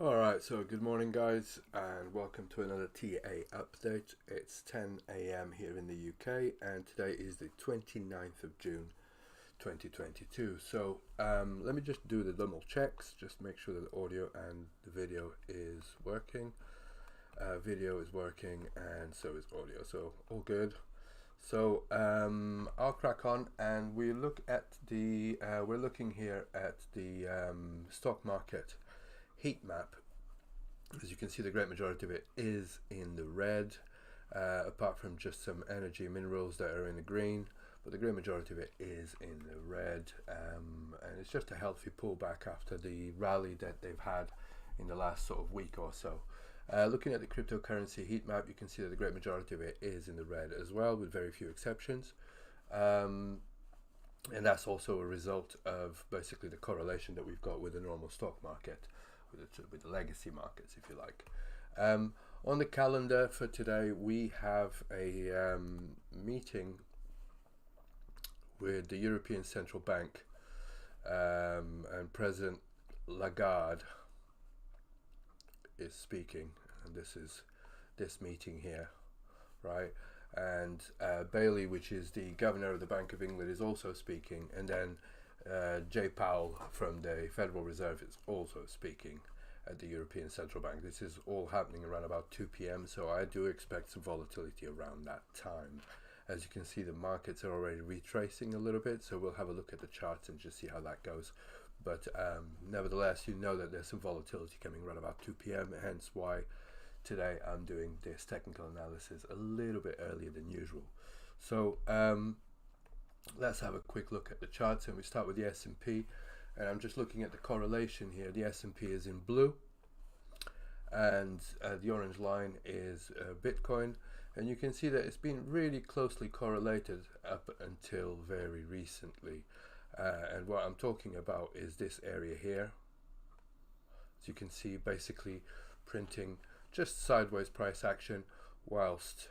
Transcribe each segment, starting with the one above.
Alright, so good morning guys and welcome to another TA update. It's 10 AM here in the UK and today is the 29th of June 2022. So let me just do the double checks, just make sure that the audio and the video is working. Video is working and so is audio, so all good. So I'll crack on and we look at the we're looking here at the stock market heat map. As you can see, the great majority of it is in the red, apart from just some energy minerals that are in the green, but the great majority of it is in the red, and it's just a healthy pullback after the rally that they've had in the last sort of week or so. Looking at the cryptocurrency heat map, you can see that the great majority of it is in the red as well, with very few exceptions. And that's also a result of basically the correlation that we've got with the normal stock market, with the legacy markets, if you like. On the calendar for today, we have a meeting with the European Central Bank, and President Lagarde is speaking, and this is this meeting here, right? And Bailey, which is the governor of the Bank of England, is also speaking, and then Jay Powell from the Federal Reserve is also speaking at the European Central Bank. This is all happening around about 2 p.m. so I do expect some volatility around that time. As you can see, the markets are already retracing a little bit, so we'll have a look at the charts and just see how that goes. But nevertheless, you know that there's some volatility coming around about 2 p.m. hence why today I'm doing this technical analysis a little bit earlier than usual. So let's have a quick look at the charts, and we start with the S&P, and I'm just looking at the correlation here. The S&P is in blue, and the orange line is Bitcoin, and you can see that it's been really closely correlated up until very recently. And what I'm talking about is this area here. As you can see, basically printing just sideways price action whilst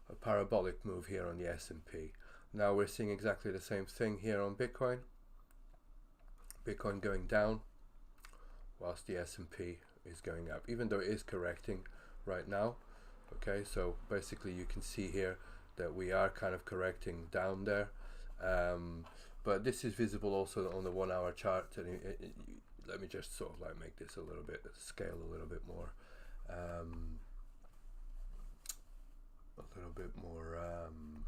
a parabolic move here on the S&P. Now we're seeing exactly the same thing here on Bitcoin. Bitcoin going down whilst the S&P is going up, even though it is correcting right now. Okay, so basically you can see here that we are kind of correcting down there, but this is visible also on the 1 hour chart, and let me just sort of like make this a little bit, scale a little bit more,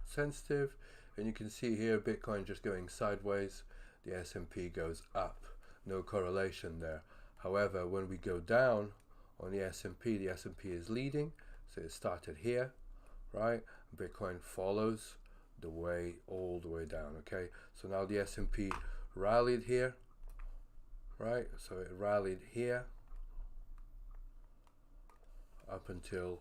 sensitive, and you can see here Bitcoin just going sideways, the S&P goes up, no correlation there. However, when we go down on the S&P is leading, so it started here, right? Bitcoin follows the way all the way down. Okay, so now the S&P rallied here, right? So it rallied here up until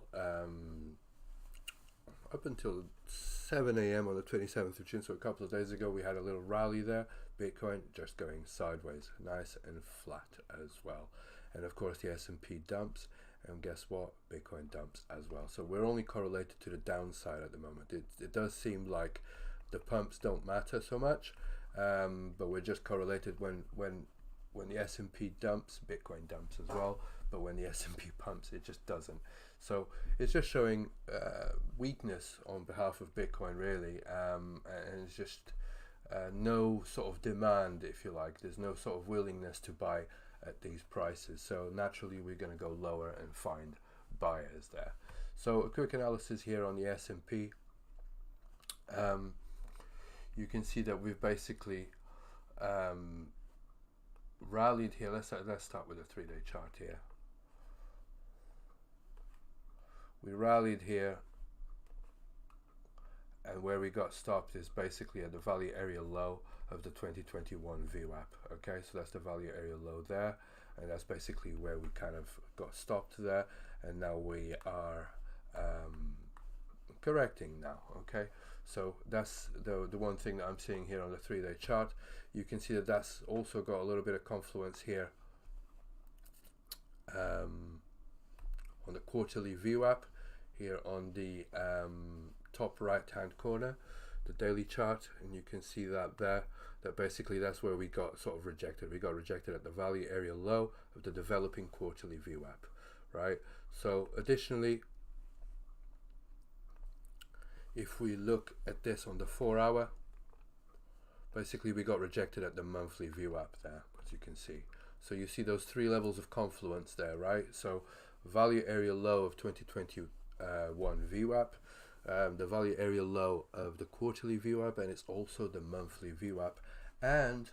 7 a.m. on the 27th of June, so a couple of days ago we had a little rally there. Bitcoin just going sideways, nice and flat as well. And of course the S&P dumps, and guess what? Bitcoin dumps as well. So we're only correlated to the downside at the moment. It does seem like the pumps don't matter so much, but we're just correlated. When the S&P dumps, Bitcoin dumps as well, but when the S&P pumps, it just doesn't. So it's just showing weakness on behalf of Bitcoin, really, and it's just no sort of demand, if you like. There's no sort of willingness to buy at these prices, so naturally we're going to go lower and find buyers there. So a quick analysis here on the S&P. You can see that we've basically rallied here. Let's start with a 3-day chart here. We rallied here, and where we got stopped is basically at the value area low of the 2021 VWAP. Okay, so that's the value area low there, and that's basically where we kind of got stopped there, and now we are correcting now. Okay, so that's the one thing that I'm seeing here on the 3-day chart. You can see that that's also got a little bit of confluence here on the quarterly VWAP here on the top right hand corner. the daily chart, and you can see that there, that basically that's where we got sort of rejected. We got rejected at the value area low of the developing quarterly VWAP, right? So additionally, if we look at this on the 4 hour, basically we got rejected at the monthly VWAP there, as you can see. So you see those three levels of confluence there, right? So value area low of 2021 VWAP, the value area low of the quarterly VWAP, and it's also the monthly VWAP and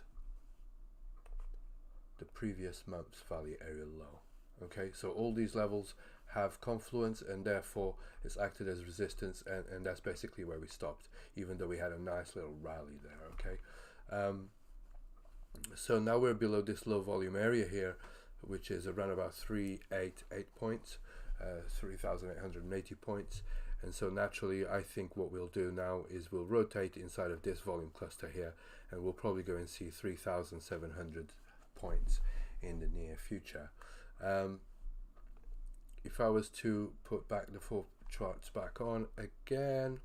the previous month's value area low. Okay, so all these levels have confluence, and therefore it's acted as resistance, and that's basically where we stopped, even though we had a nice little rally there. Okay, so now we're below this low volume area here, which is around about 388 points, 3,880 points. And so naturally, I think what we'll do now is we'll rotate inside of this volume cluster here, and we'll probably go and see 3,700 points in the near future. If I was to put back the 4 charts back on again,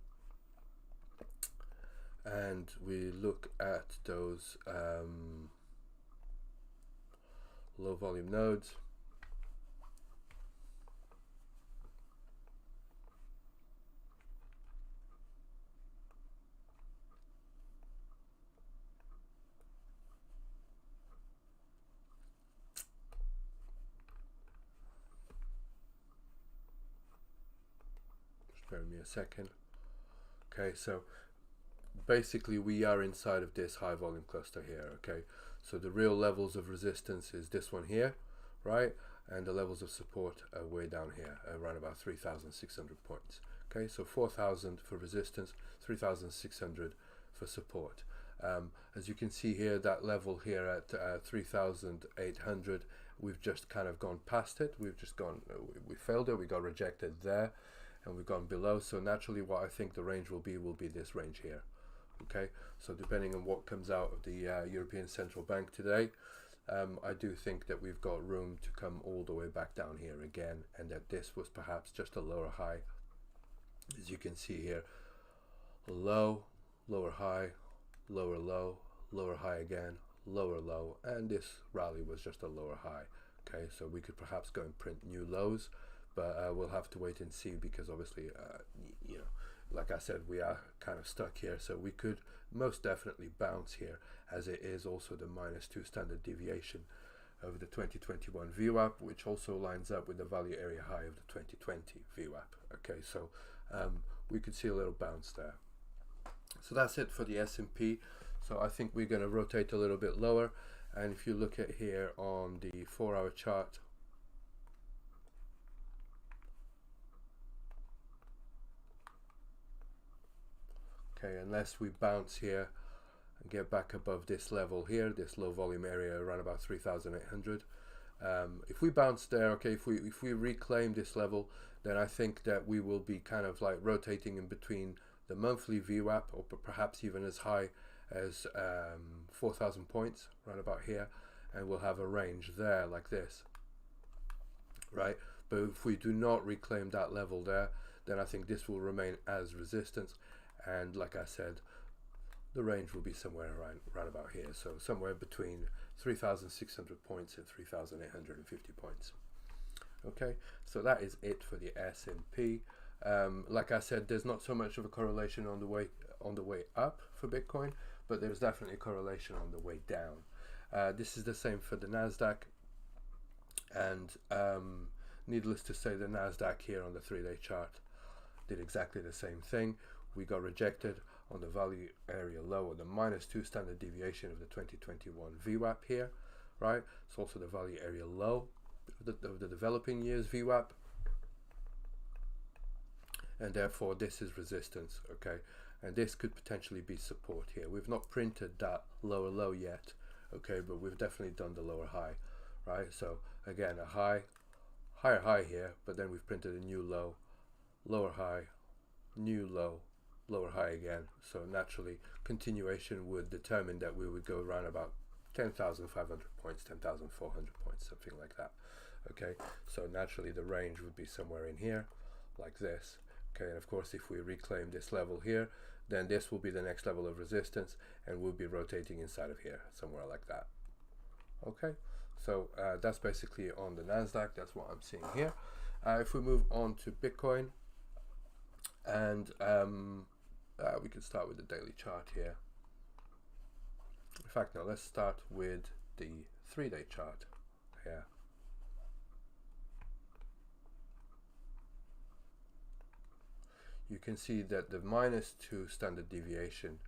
and we look at those low volume nodes, bear with me a second. Okay, so basically we are inside of this high volume cluster here. Okay, so the real levels of resistance is this one here, right? And the levels of support are way down here, around about 3,600 points. Okay, so 4,000 for resistance, 3,600 for support. As you can see here, that level here at 3,800, we've just kind of gone past it. We've just gone, we failed it, we got rejected there, and we've gone below. So naturally what I think the range will be this range here. Okay, so depending on what comes out of the European Central Bank today, I do think that we've got room to come all the way back down here again, and that this was perhaps just a lower high. As you can see here, low, lower high, lower low, lower high again, lower low, and this rally was just a lower high. Okay, so we could perhaps go and print new lows, but we'll have to wait and see, because obviously, you know, like I said, we are kind of stuck here. So we could most definitely bounce here, as it is also the -2 standard deviation of the 2021 VWAP, which also lines up with the value area high of the 2020 VWAP. Okay, so we could see a little bounce there. So that's it for the S&P. So I think we're going to rotate a little bit lower, and if you look at here on the 4-hour chart, okay, unless we bounce here and get back above this level here, this low volume area around about 3,800. If we bounce there, okay, if we reclaim this level, then I think that we will be kind of like rotating in between the monthly VWAP, or perhaps even as high as 4,000 points, right about here, and we'll have a range there like this, right? But if we do not reclaim that level there, then I think this will remain as resistance. And like I said, the range will be somewhere right about here, so somewhere between 3,600 points and 3,850 points. Okay, so that is it for the S&P. Like I said, there's not so much of a correlation on the way up for Bitcoin, but there's definitely a correlation on the way down. This is the same for the Nasdaq, and needless to say, the Nasdaq here on the 3-day chart did exactly the same thing. We got rejected on the value area low, or the -2 standard deviation of the 2021 VWAP here, right? It's also the value area low of the developing years VWAP, and therefore this is resistance. Okay, and this could potentially be support here. We've not printed that lower low yet, okay, but we've definitely done the lower high, right? So again, a higher high here, but then we've printed a new low, lower high, new low, lower high again. So naturally, continuation would determine that we would go around about 10,500 points, 10,400 points, something like that. Okay, so naturally the range would be somewhere in here like this. Okay, and of course if we reclaim this level here, then this will be the next level of resistance, and we'll be rotating inside of here, somewhere like that. Okay, so that's basically on the Nasdaq. That's what I'm seeing here. If we move on to Bitcoin, and we can start with the daily chart here. In fact, no, let's start with the 3-day chart here. You can see that the -2 standard deviation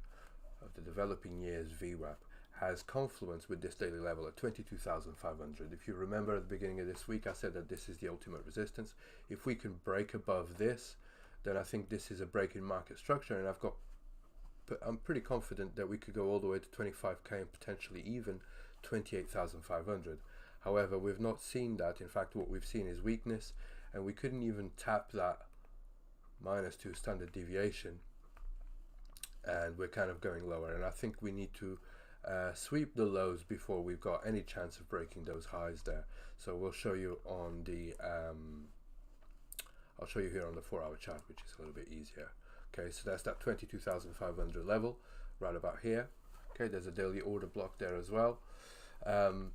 of the developing years VWAP has confluence with this daily level at 22,500. If you remember at the beginning of this week, I said that this is the ultimate resistance. If we can break above this, then I think this is a break in market structure, and I'm pretty confident that we could go all the way to 25k and potentially even 28,500. However, we've not seen that. In fact, what we've seen is weakness, and we couldn't even tap that -2 standard deviation, and we're kind of going lower, and I think we need to sweep the lows before we've got any chance of breaking those highs there. So we'll show you on the I'll show you here on the 4-hour chart, which is a little bit easier. Okay, so that's that 22,500 level right about here. Okay, there's a daily order block there as well, and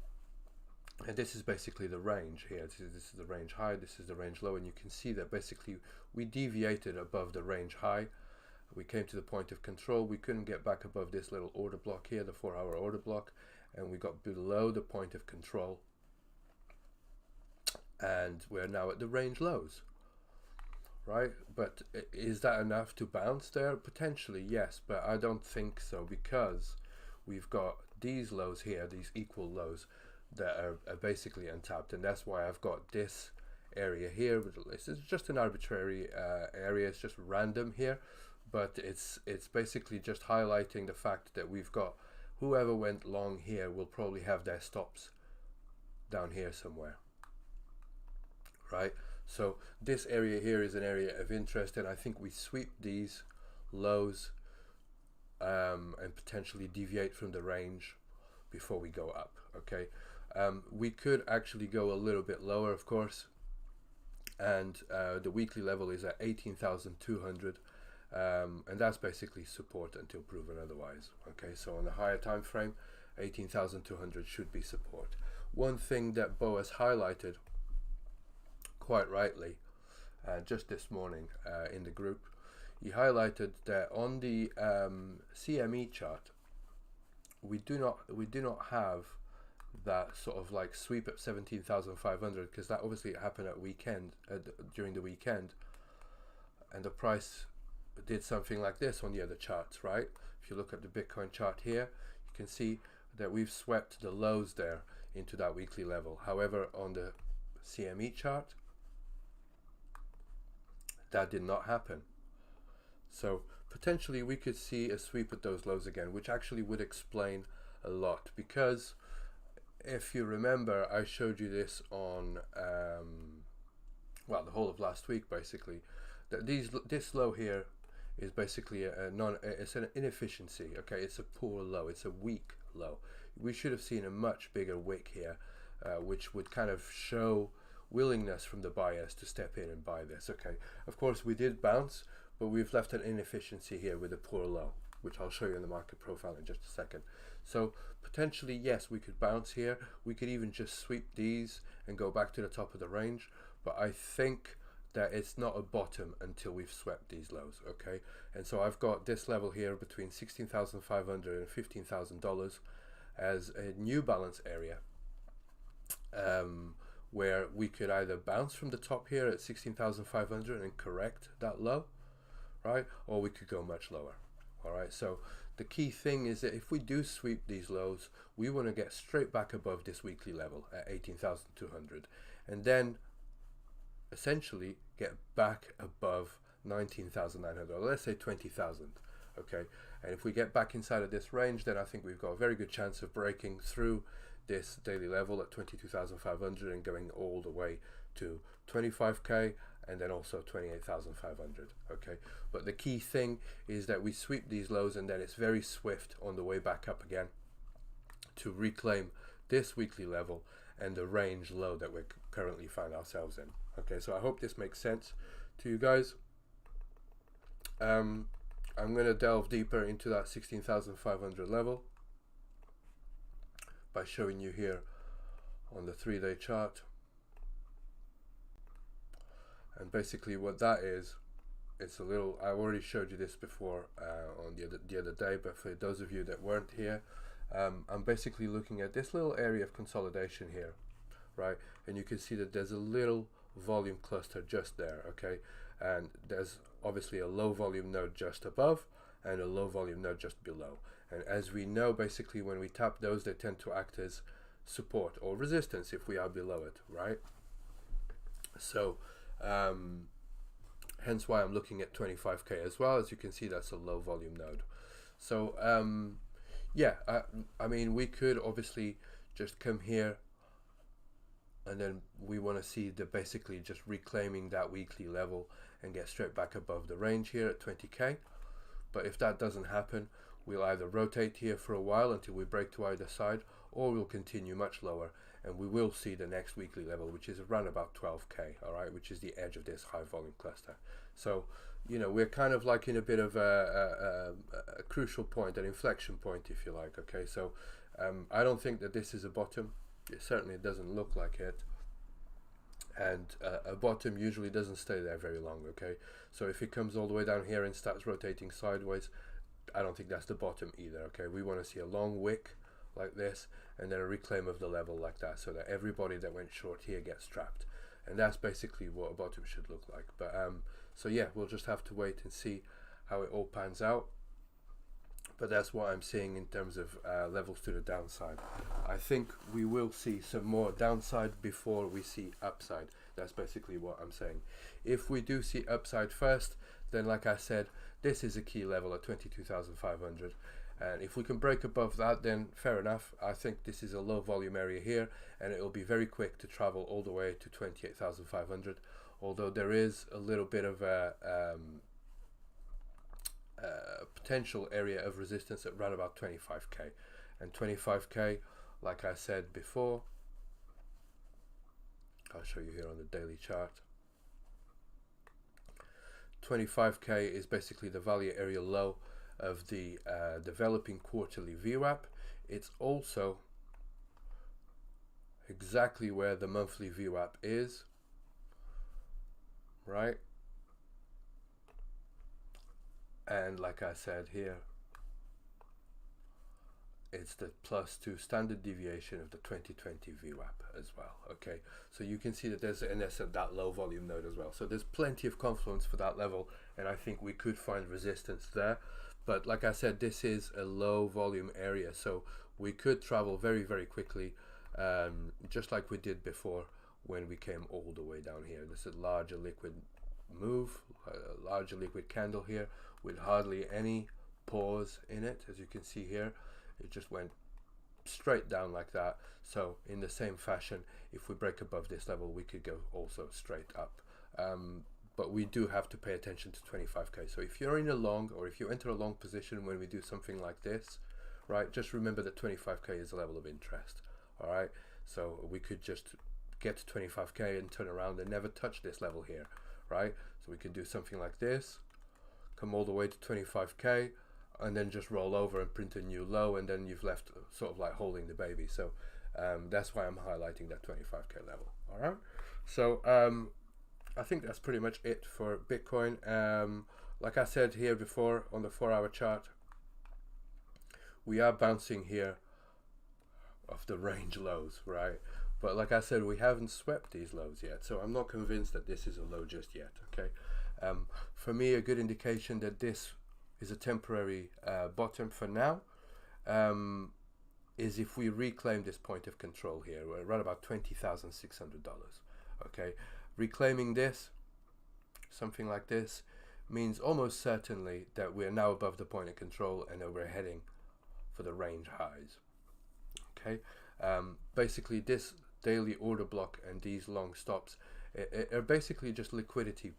this is basically the range here. This is the range high, this is the range low, and you can see that basically we deviated above the range high. We came to the point of control. We couldn't get back above this little order block here, the 4-hour order block, and we got below the point of control, and we're now at the range lows, right? But is that enough to bounce there? Potentially yes, but I don't think so, because we've got these lows here, these equal lows that are basically untapped, and that's why I've got this area here. This is just an arbitrary area, it's just random here, but it's basically just highlighting the fact that we've got whoever went long here will probably have their stops down here somewhere, right? So this area here is an area of interest, and I think we sweep these lows and potentially deviate from the range before we go up. Okay, we could actually go a little bit lower, of course, and the weekly level is at 18,200, and that's basically support until proven otherwise. Okay, so on the higher time frame, 18,200 should be support. One thing that Bo has highlighted quite rightly just this morning in the group, he highlighted that on the CME chart we do not have that sort of like sweep at 17,500, because that obviously happened at weekend during the weekend, and the price did something like this on the other charts, right? If you look at the Bitcoin chart here, you can see that we've swept the lows there into that weekly level. However, on the CME chart, that did not happen. So potentially we could see a sweep at those lows again, which actually would explain a lot, because if you remember, I showed you this on well, the whole of last week basically, that this low here is basically it's an inefficiency. Okay, it's a poor low, it's a weak low. We should have seen a much bigger wick here, which would kind of show willingness from the buyers to step in and buy this. Okay, of course we did bounce, but we've left an inefficiency here with a poor low, which I'll show you in the market profile in just a second. So potentially, yes, we could bounce here. We could even just sweep these and go back to the top of the range, but I think that it's not a bottom until we've swept these lows. Okay, and so I've got this level here between $16,500 and $15,000 as a new balance area, where we could either bounce from the top here at 16,500 and correct that low, right, or we could go much lower. All right, so the key thing is that if we do sweep these lows, we want to get straight back above this weekly level at 18,200, and then essentially get back above 19,900, or let's say 20,000. Okay, and if we get back inside of this range, then I think we've got a very good chance of breaking through this daily level at 22,500 and going all the way to 25k, and then also 28,500. Okay, but the key thing is that we sweep these lows, and then it's very swift on the way back up again to reclaim this weekly level and the range low that we currently find ourselves in. Okay, so I hope this makes sense to you guys. I'm going to delve deeper into that 16,500 level by showing you here on the 3-day chart. And basically what that is, it's a little, I already showed you this before on the other day, but for those of you that weren't here, I'm basically looking at this little area of consolidation here, right? And you can see that there's a little volume cluster just there, okay? And there's obviously a low volume node just above and a low volume node just below. And as we know, basically when we tap those, they tend to act as support or resistance if we are below it, right? So hence why I'm looking at 25k as well. As you can see, that's a low volume node. So yeah, I mean, we could obviously just come here and then we want to see the basically just reclaiming that weekly level and get straight back above the range here at 20k. But if that doesn't happen, we'll either rotate here for a while until we break to either side, or we'll continue much lower and we will see the next weekly level, which is around about 12k, all right, which is the edge of this high volume cluster. So, you know, we're kind of like in a bit of a crucial point, an inflection point, if you like, okay? So I don't think that this is a bottom. It certainly doesn't look like it. And a bottom usually doesn't stay there very long, okay? So if it comes all the way down here and starts rotating sideways, I don't think that's the bottom either, okay? We want to see a long wick like this and then a reclaim of the level like that, so that everybody that went short here gets trapped. And that's basically what a bottom should look like. But so yeah, we'll just have to wait and see how it all pans out. But that's what I'm seeing in terms of levels to the downside. I think we will see some more downside before we see upside. That's basically what I'm saying. If we do see upside first, then like I said, this is a key level at 22,500. And if we can break above that, then fair enough. I think this is a low volume area here, and it will be very quick to travel all the way to 28,500. Although there is a little bit of a potential area of resistance at around about 25k. And 25k, like I said before, I'll show you here on the daily chart. 25k is basically the value area low of the developing quarterly VWAP. It's also exactly where the monthly VWAP is, right? And like I said here, it's the +2 standard deviation of the 2020 VWAP as well, okay? So you can see that there's that low volume node as well. So there's plenty of confluence for that level, and I think we could find resistance there. But like I said, this is a low volume area, so we could travel very, very quickly, just like we did before when we came all the way down here. This is a larger liquid move, a larger liquid candle here with hardly any pause in it. As you can see here, it just went straight down like that. So in the same fashion, if we break above this level, we could go also straight up. But we do have to pay attention to 25k. So if you're in a long, or if you enter a long position when we do something like this, right, just remember that 25k is a level of interest. All right, so we could just get to 25k and turn around and never touch this level here, right? So we could do something like this, come all the way to 25k, and then just roll over and print a new low, and then you've left sort of like holding the baby. So that's why I'm highlighting that 25k level. All right, so I think that's pretty much it for Bitcoin. Like I said here before on the 4-hour chart, we are bouncing here off the range lows, right? But like I said, we haven't swept these lows yet, so I'm not convinced that this is a low just yet, okay? For me, a good indication that this is a temporary bottom for now is if we reclaim this point of control here. We're around about $20,600, okay? Reclaiming this, something like this, means almost certainly that we're now above the point of control and that we're heading for the range highs, okay? Basically, this daily order block and these long stops are basically just liquidity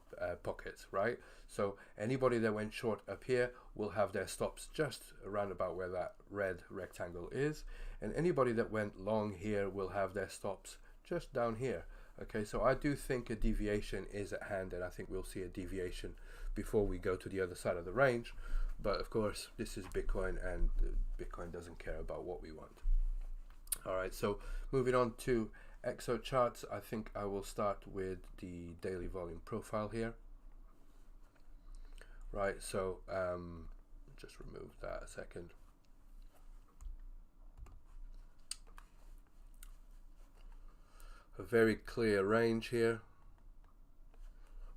pockets, right? So anybody that went short up here will have their stops just around about where that red rectangle is, and anybody that went long here will have their stops just down here. Okay, so I do think a deviation is at hand, and I think we'll see a deviation before we go to the other side of the range. but of course this is Bitcoin, and Bitcoin doesn't care about what we want. All right, so moving on to Exocharts, I think I will start with the daily volume profile here. Right, so just remove that a second. A very clear range here,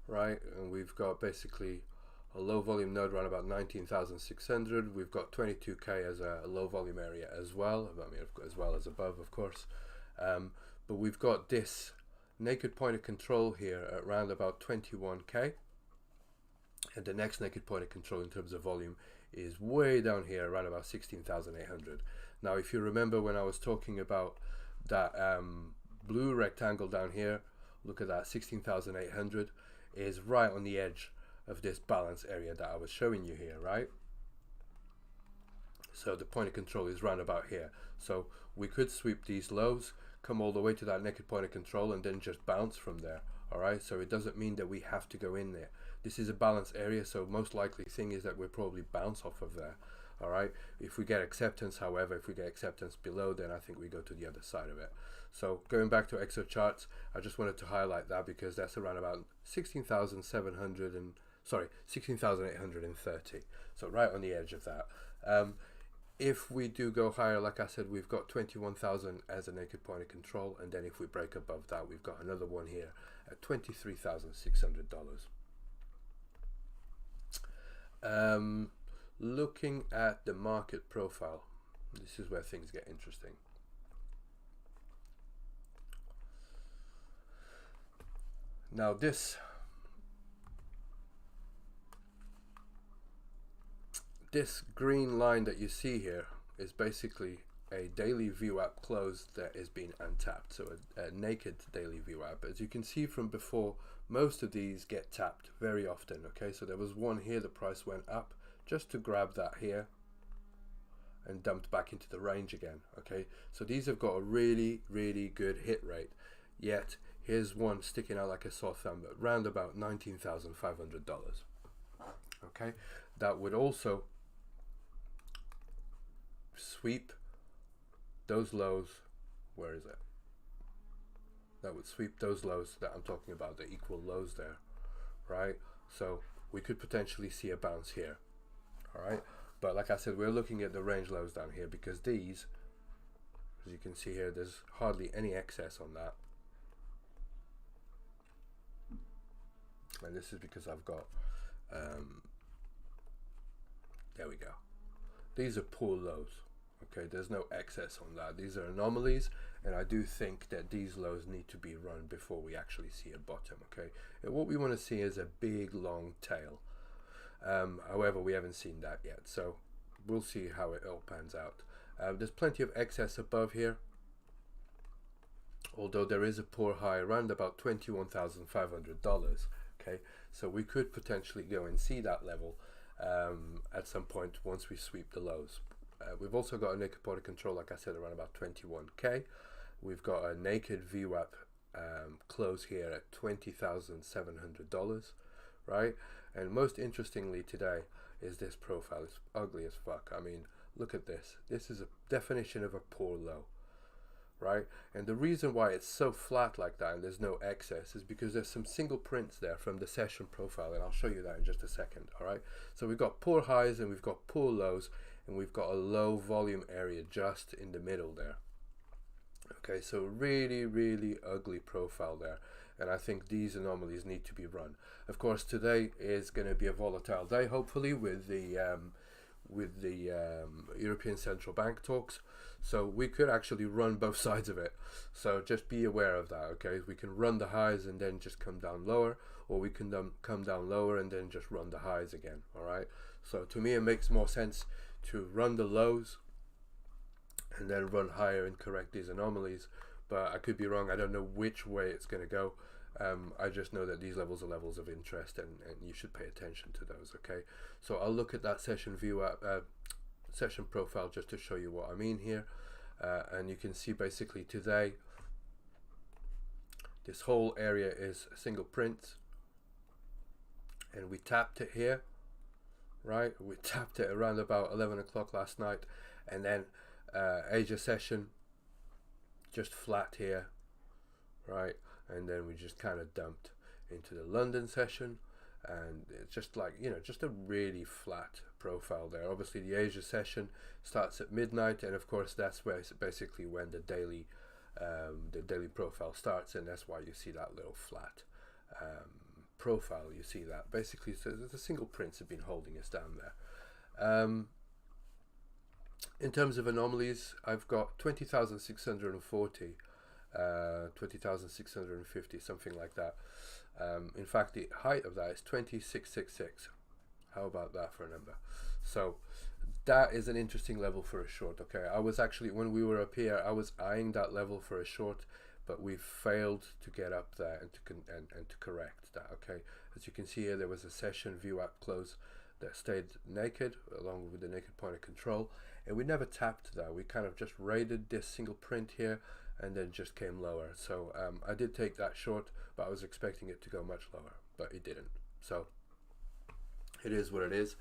right, and we've got basically a low volume node around about 19,600. We've got 22k as a low volume area as well, I mean, as well as above, of course, but we've got this naked point of control here at around about 21k, and the next naked point of control in terms of volume is way down here around about 16,800. Now if you remember when I was talking about that blue rectangle down here, look at that, 16,800 is right on the edge of this balance area that I was showing you here, right? So the point of control is round about here, so we could sweep these lows, come all the way to that naked point of control, and then just bounce from there. All right, so it doesn't mean that we have to go in there. This is a balance area, so most likely thing is that we'll probably bounce off of there. All right, if we get acceptance, however, if we get acceptance below, then I think we go to the other side of it. So going back to Exocharts, I just wanted to highlight that because that's around about 16,700 and 16,830. So right on the edge of that. If we do go higher, like I said, we've got 21,000 as a naked point of control, and then if we break above that, we've got another one here at $23,600. Looking at the market profile, this is where things get interesting. Now this green line that you see here is basically a daily VWAP close that is being untapped, so a naked daily VWAP. As you can see from before, most of these get tapped very often. Okay, so there was one here, the price went up just to grab that here and dumped back into the range again. Okay, so these have got a really good hit rate, yet here's one sticking out like a sore thumb at around about $19,500. Okay, that would also sweep those lows. Where is it? That would sweep those lows that I'm talking about, the equal lows there, right? So we could potentially see a bounce here. All right, but like I said, we're looking at the range lows down here because these, as you can see here, there's hardly any excess on that, and this is because I've got there we go, these are poor lows. Okay, there's no excess on that. These are anomalies, and I do think that these lows need to be run before we actually see a bottom. Okay, and what we want to see is a big long tail. However, we haven't seen that yet, so we'll see how it all pans out. There's plenty of excess above here, although there is a poor high around about $21,500. Okay, so we could potentially go and see that level at some point once we sweep the lows. We've also got a naked point of control, like I said, around about 21k. We've got a naked VWAP close here at $20,700, right? And most interestingly today is this profile. It's ugly as fuck. I mean, look at this. This is a definition of a poor low, right? And the reason why it's so flat like that and there's no excess is because there's some single prints there from the session profile, and I'll show you that in just a second. All right, so we've got poor highs and we've got poor lows, and we've got a low volume area just in the middle there. Okay, so really ugly profile there, and I think these anomalies need to be run. Of course, today is going to be a volatile day, hopefully, with the European Central Bank talks, so we could actually run both sides of it. So just be aware of that. Okay, we can run the highs and then just come down lower, or we can come down lower and then just run the highs again. All right, so to me it makes more sense to run the lows and then run higher and correct these anomalies, but I could be wrong. I don't know which way it's going to go. I just know that these levels are levels of interest, and you should pay attention to those. Okay, so I'll look at that session view session profile just to show you what I mean here, and you can see basically today this whole area is a single print, and we tapped it here, right? We tapped it around about 11 o'clock last night, and then Asia session just flat here, right? And then we just kind of dumped into the London session, and it's just like, you know, just a really flat profile there. Obviously the Asia session starts at midnight, and of course that's where basically when the daily profile starts, and that's why you see that little flat profile. You see that basically, so the single prints have been holding us down there. In terms of anomalies, I've got 20,640, 20,650, something like that. In fact, the height of that is 2666. How about that for a number? So that is an interesting level for a short. Okay, I was actually, when we were up here, I was eyeing that level for a short, but we failed to get up there and to correct that. Okay, as you can see here, there was a session VWAP close that stayed naked along with the naked point of control, and we never tapped that. We kind of just raided this single print here and then just came lower. So I did take that short, but I was expecting it to go much lower, but it didn't. So it is what it is.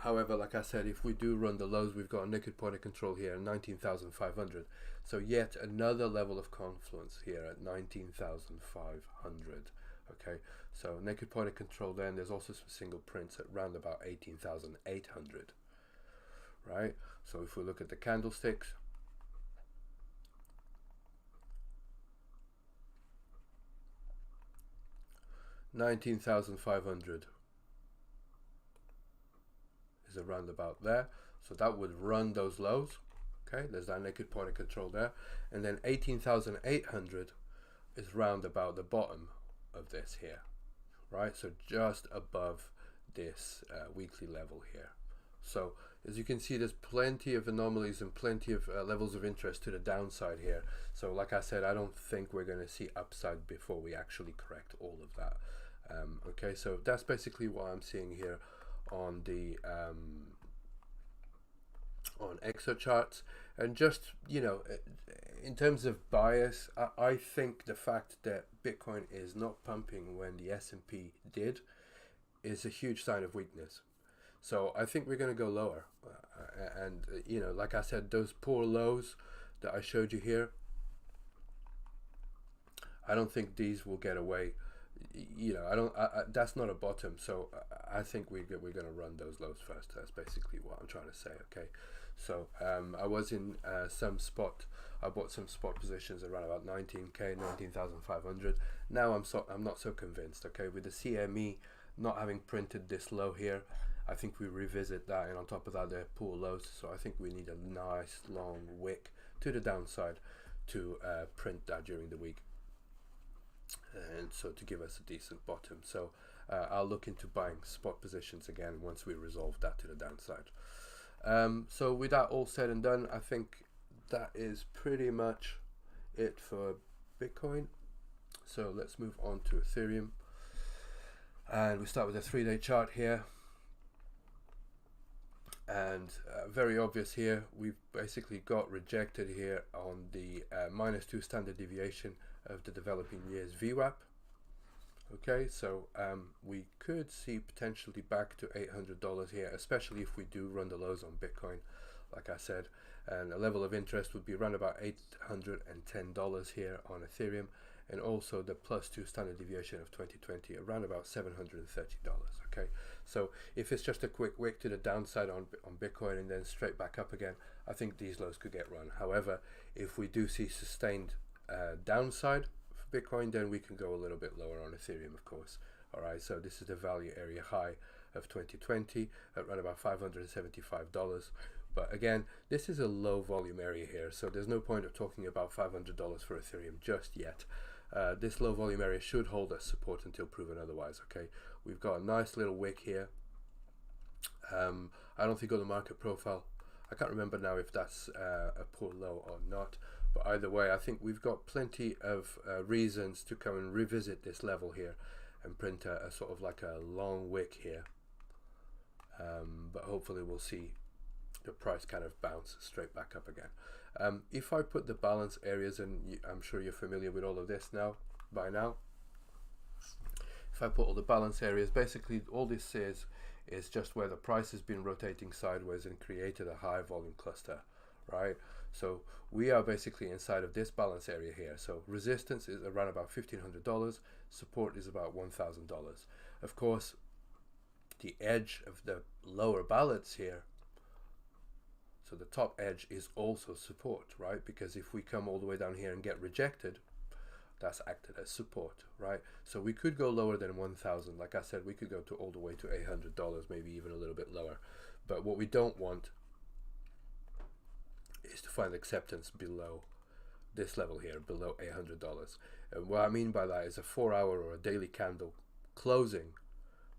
However, like I said, if we do run the lows, we've got a naked point of control here at 19,500. So yet another level of confluence here at 19,500. Okay, so naked point of control. Then there's also some single prints at round about 18,800. Right. So if we look at the candlesticks, $19,500 is around about there. So that would run those lows. Okay, there's that naked point of control there, and then 18,800 is round about the bottom of this here, right? So just above this weekly level here. So as you can see, there's plenty of anomalies and plenty of levels of interest to the downside here. So like I said, I don't think we're going to see upside before we actually correct all of that. Okay, so that's basically what I'm seeing here on the on Exocharts. And just, you know, in terms of bias, I think the fact that Bitcoin is not pumping when the S&P did is a huge sign of weakness. So I think we're going to go lower, and you know, like I said, those poor lows that I showed you here, I don't think these will get away. You know, that's not a bottom, so I think we're going to run those lows first. That's basically what I'm trying to say. Okay, so I was in I bought some spot positions around about 19k, 19,500. Now I'm not so convinced. Okay, with the CME not having printed this low here, I think we revisit that, and on top of that, they're poor lows. So I think we need a nice long wick to the downside to print that during the week, and so to give us a decent bottom. So I'll look into buying spot positions again once we resolve that to the downside. So with that all said and done, I think that is pretty much it for Bitcoin. So let's move on to Ethereum, and we start with a 3-day chart here. And very obvious here, we've basically got rejected here on the -2 standard deviation of the developing year's VWAP. Okay, so we could see potentially back to $800 here, especially if we do run the lows on Bitcoin, like I said. And a level of interest would be around about $810 here on Ethereum, and also the +2 standard deviation of 2020 around about $730. Okay, so if it's just a quick wick to the downside on Bitcoin and then straight back up again, I think these lows could get run. However, if we do see sustained downside for Bitcoin, then we can go a little bit lower on Ethereum, of course. All right, so this is the value area high of 2020 at around about $575. But again, this is a low volume area here, so there's no point of talking about $500 for Ethereum just yet. This low volume area should hold us support until proven otherwise. Okay, we've got a nice little wick here. I don't think on the market profile, I can't remember now if that's a poor low or not, but either way, I think we've got plenty of reasons to come and revisit this level here and print a sort of like a long wick here. But hopefully we'll see the price kind of bounce straight back up again. If I put the balance areas, and I'm sure you're familiar with all of this by now, if I put all the balance areas, basically all this says is just where the price has been rotating sideways and created a high volume cluster, right? So we are basically inside of this balance area here. So resistance is around about $1,500, support is about $1,000. Of course, the edge of the lower balance here, so the top edge, is also support, right? Because if we come all the way down here and get rejected, that's acted as support, right? So we could go lower than 1,000. Like I said, we could go to all the way to $800, maybe even a little bit lower. But what we don't want is to find acceptance below this level here, below $800. And what I mean by that is a 4-hour or a daily candle closing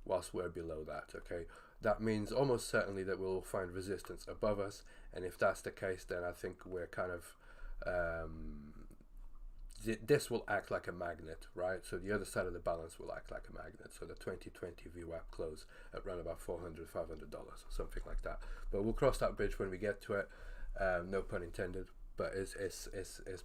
whilst we're below that, okay? That means almost certainly that we'll find resistance above us, and if that's the case, then I think we're kind of this will act like a magnet, right? So the other side of the balance will act like a magnet. So the 2020 VWAP close at around about $400, $500 or something like that. But we'll cross that bridge when we get to it. No pun intended. But it's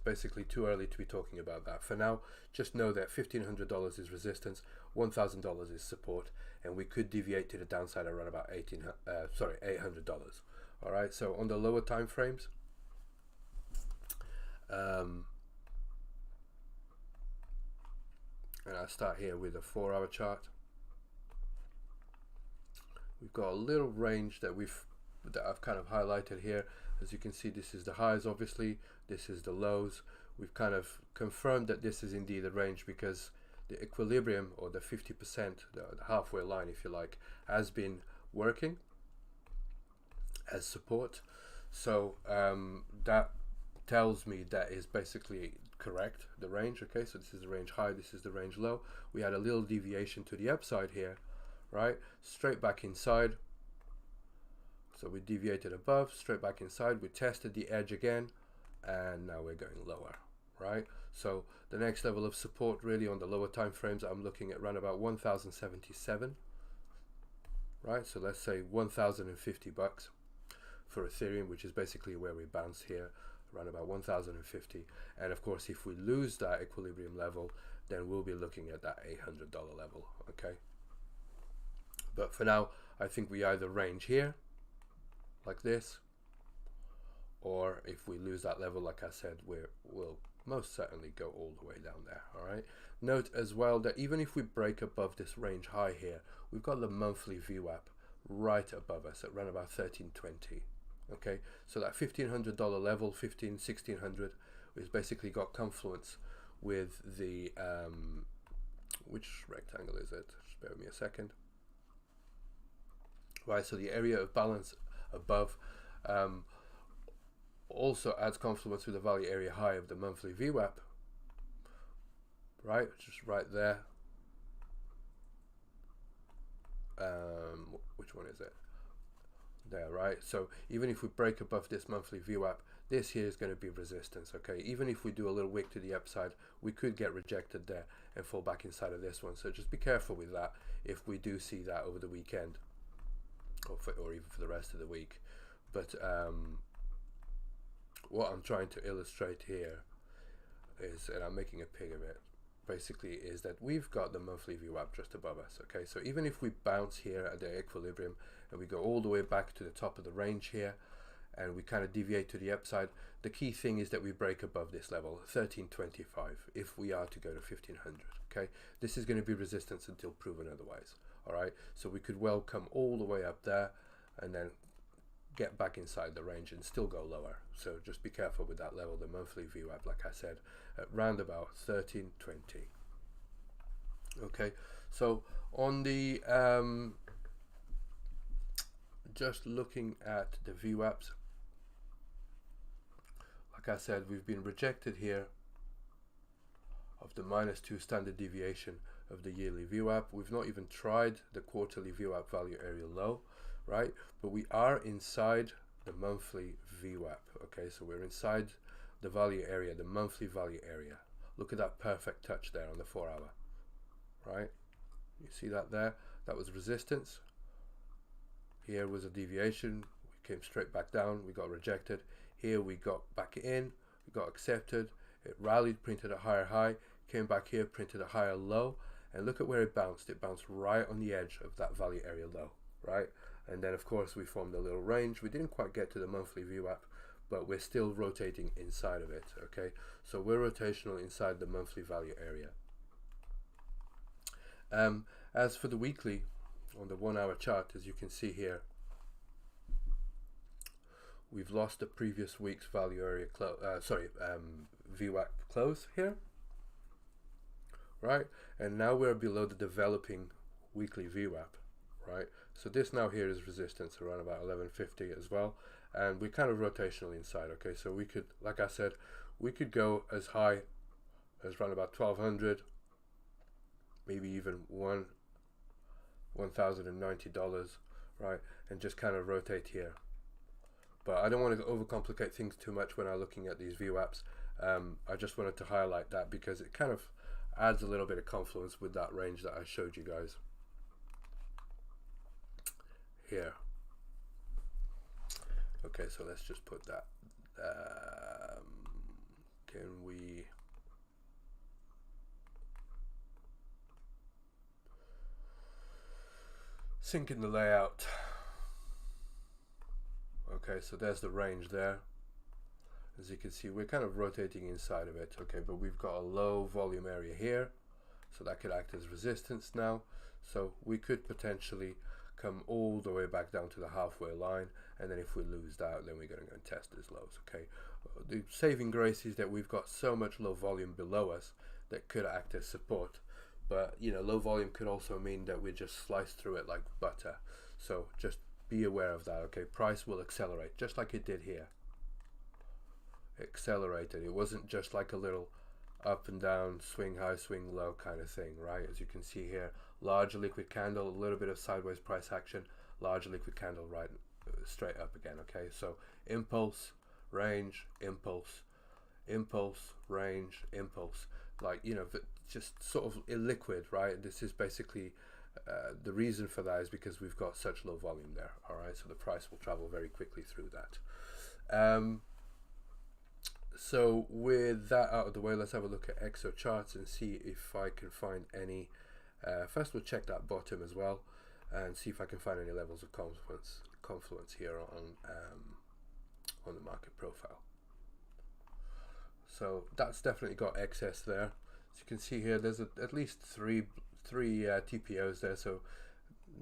basically too early to be talking about that. For now, just know that $1,500 is resistance, $1,000 is support, and we could deviate to the downside around about $800. All right. So on the lower time frames, and I start here with a 4-hour chart. We've got a little range that I've kind of highlighted here. As you can see, this is the highs, obviously. This is the lows. We've kind of confirmed that this is indeed a range because the equilibrium, or the 50%, the halfway line, if you like, has been working as support. So that tells me that is basically correct, the range. Okay, so this is the range high, this is the range low. We had a little deviation to the upside here, right? Straight back inside. So we deviated above, straight back inside. We tested the edge again, and now we're going lower, right? So the next level of support, really on the lower time frames, I'm looking at around about 1,077, right? So let's say $1,050 for Ethereum, which is basically where we bounced here, around about 1,050. And of course, if we lose that equilibrium level, then we'll be looking at that $800 level, okay? But for now, I think we either range here like this, or if we lose that level, like I said, we'll most certainly go all the way down there. All right. Note as well that even if we break above this range high here, we've got the monthly VWAP right above us at around about 1,320. Okay, so that $1,500 level, 1,600, is basically got confluence with the which rectangle is it? Just bear with me a second. Right, so the area of balance above also adds confluence with the value area high of the monthly VWAP, right, just right there. Which one is it? There, right? So even if we break above this monthly VWAP, this here is going to be resistance, okay? Even if we do a little wick to the upside, we could get rejected there and fall back inside of this one. So just be careful with that if we do see that over the weekend, or even for the rest of the week. But what I'm trying to illustrate here is, and I'm making a pig of it, basically, is that we've got the monthly VWAP just above us, okay? So even if we bounce here at the equilibrium and we go all the way back to the top of the range here and we kind of deviate to the upside, the key thing is that we break above this level, 1325, if we are to go to 1500, okay? This is going to be resistance until proven otherwise, all right? So we could well come all the way up there and then get back inside the range and still go lower. So just be careful with that level, the monthly VWAP, like I said, at round about 1320. Okay, so on the just looking at the VWAPs, like I said, we've been rejected here of the -2 standard deviation of the yearly VWAP. We've not even tried the quarterly VWAP value area low, right? But we are inside the monthly VWAP, okay? So we're inside the value area, the monthly value area. Look at that perfect touch there on the 4-hour, right? You see that there? That was resistance. Here was a deviation. We came straight back down. We got rejected. Here we got back in. We got accepted. It rallied, printed a higher high, came back here, printed a higher low. And look at where it bounced. It bounced right on the edge of that value area low, right? And then of course we formed a little range. We didn't quite get to the monthly VWAP, but we're still rotating inside of it, okay? So we're rotational inside the monthly value area. As for the weekly, on the 1 hour chart, as you can see here, we've lost the previous week's value area VWAP close here, right? And now we're below the developing weekly VWAP, right? So this now here is resistance around about 1150 as well, and we're kind of rotational inside, okay? So we could, like I said, we could go as high as around about 1200, maybe even $1,090, right? And just kind of rotate here. But I don't want to overcomplicate things too much when I'm looking at these VWAPs. I just wanted to highlight that because it kind of adds a little bit of confluence with that range that I showed you guys here. Okay, so let's just put that. Can we... sync in the layout? Okay, so there's the range there. As you can see, we're kind of rotating inside of it, okay, but we've got a low volume area here, so that could act as resistance now. So we could potentially come all the way back down to the halfway line, and then if we lose that, then we're going to go and test these lows, okay. The saving grace is that we've got so much low volume below us that could act as support, but you know, low volume could also mean that we just slice through it like butter. So just be aware of that, okay. Price will accelerate just like it did here. Accelerated. It wasn't just like a little up and down, swing high, swing low kind of thing, right? As you can see here, large liquid candle, a little bit of sideways price action, large liquid candle right straight up again, okay. So impulse, range, impulse, impulse, range, impulse, like, you know, just sort of illiquid, right? This is basically the reason for that is because we've got such low volume there, all right. So the price will travel very quickly through that. So with that out of the way, let's have a look at Exocharts and see if I can find any. First we'll check that bottom as well and see if I can find any levels of confluence here on the market profile. So that's definitely got excess there. As you can see here, there's at least three TPOs there, so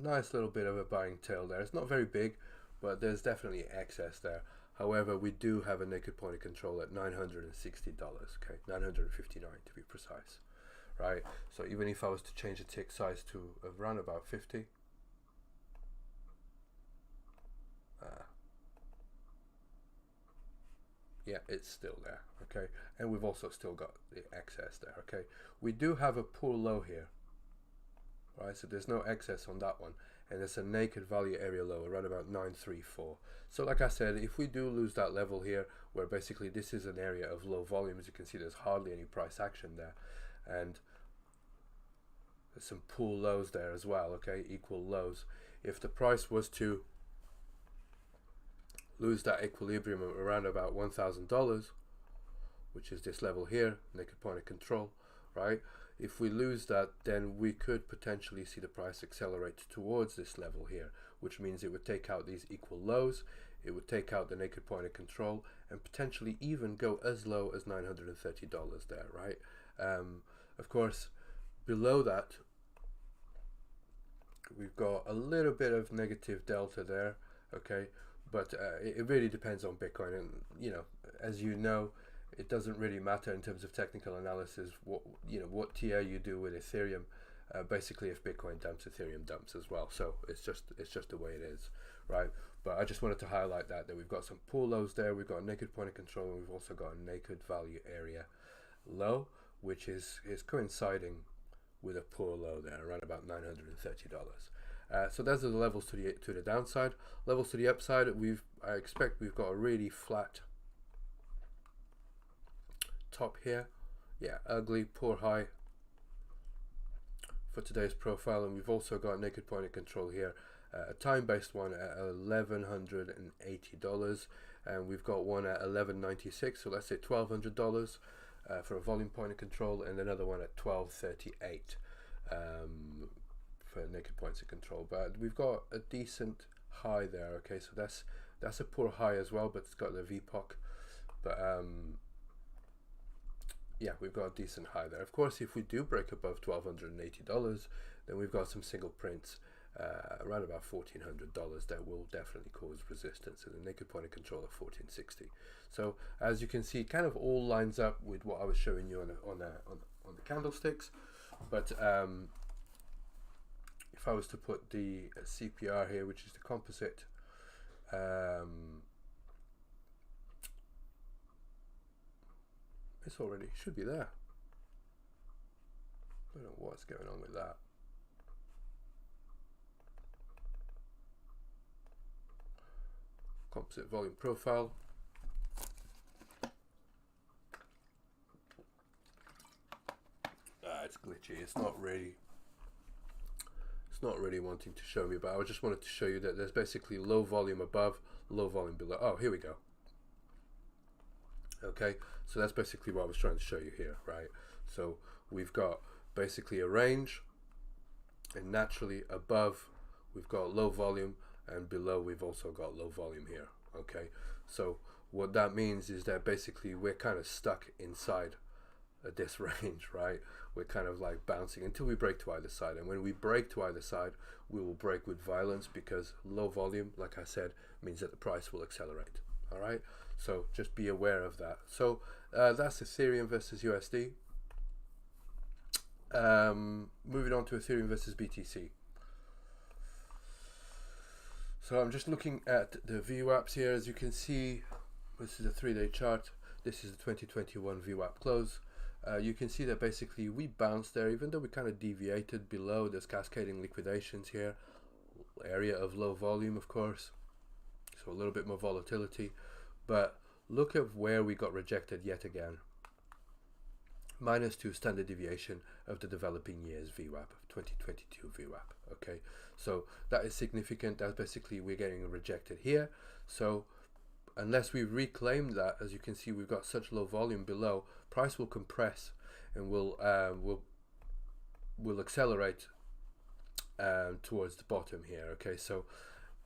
nice little bit of a buying tail there. It's not very big, but there's definitely excess there. However, we do have a naked point of control at $960, okay, 959 to be precise, right? So even if I was to change the tick size to around about 50, yeah, it's still there, okay? And we've also still got the excess there, okay? We do have a poor low here, right? So there's no excess on that one. And it's a naked value area low around about 934. So like I said, if we do lose that level here, where basically this is an area of low volume, as you can see, there's hardly any price action there, and there's some pool lows there as well, okay, equal lows. If the price was to lose that equilibrium around about $1,000, which is this level here, naked point of control, right? If we lose that, then we could potentially see the price accelerate towards this level here, which means it would take out these equal lows, it would take out the naked point of control, and potentially even go as low as $930 there, right? Of course, below that, we've got a little bit of negative delta there, okay? But it really depends on Bitcoin, and you know, as you know, it doesn't really matter in terms of technical analysis what tier you do with Ethereum. Basically, if Bitcoin dumps, Ethereum dumps as well. So it's just the way it is, right? But I just wanted to highlight that we've got some pool lows there. We've got a naked point of control, and we've also got a naked value area low, which is coinciding with a poor low there around about $930. So those are the levels to the downside. Levels to the upside, I expect we've got a really flat top here. Yeah, ugly, poor high for today's profile, and we've also got a naked point of control here, a time-based one at $1,180, and we've got one at $1,196, so let's say $1,200 for a volume point of control, and another one at $1,238 for naked points of control, but we've got a decent high there. Okay, so that's a poor high as well, but it's got the VPOC. But yeah, we've got a decent high there. Of course, if we do break above $1,280, then we've got some single prints around about $1,400 that will definitely cause resistance, and a naked point of control of 1460. So as you can see, it kind of all lines up with what I was showing you on the candlesticks. But if I was to put the CPR here, which is the composite, it's already should be there. I don't know what's going on with that. Composite volume profile. It's glitchy. It's not really wanting to show me, but I just wanted to show you that there's basically low volume above, low volume below. Oh, here we go. Okay, so that's basically what I was trying to show you here, right? So we've got basically a range, and naturally above we've got low volume, and below we've also got low volume here. Okay, so what that means is that basically we're kind of stuck inside this range, right? We're kind of like bouncing until we break to either side, and when we break to either side, we will break with violence, because low volume, like I said, means that the price will accelerate. All right, so just be aware of that. So that's Ethereum versus USD. Moving on to Ethereum versus BTC. So I'm just looking at the VWAPs here. As you can see, this is a 3-day chart. This is the 2021 VWAP close. You can see that basically we bounced there, even though we kind of deviated below. There's cascading liquidations here, area of low volume, of course, so a little bit more volatility. But look at where we got rejected yet again. -2 standard deviation of the developing years VWAP, of 2022 VWAP. Okay, so that is significant. That's basically we're getting rejected here. So unless we reclaim that, as you can see, we've got such low volume below, price will compress and will accelerate towards the bottom here. Okay, so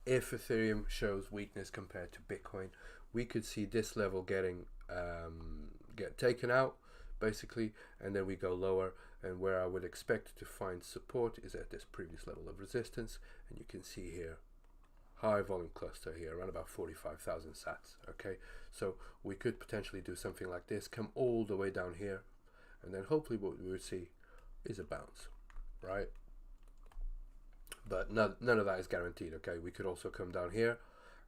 if Ethereum shows weakness compared to Bitcoin, we could see this level get taken out basically, and then we go lower, and where I would expect to find support is at this previous level of resistance, and you can see here high volume cluster here around about 45,000 sats. Okay, so we could potentially do something like this, come all the way down here, and then hopefully what we would see is a bounce, right? But none of that is guaranteed. Okay, we could also come down here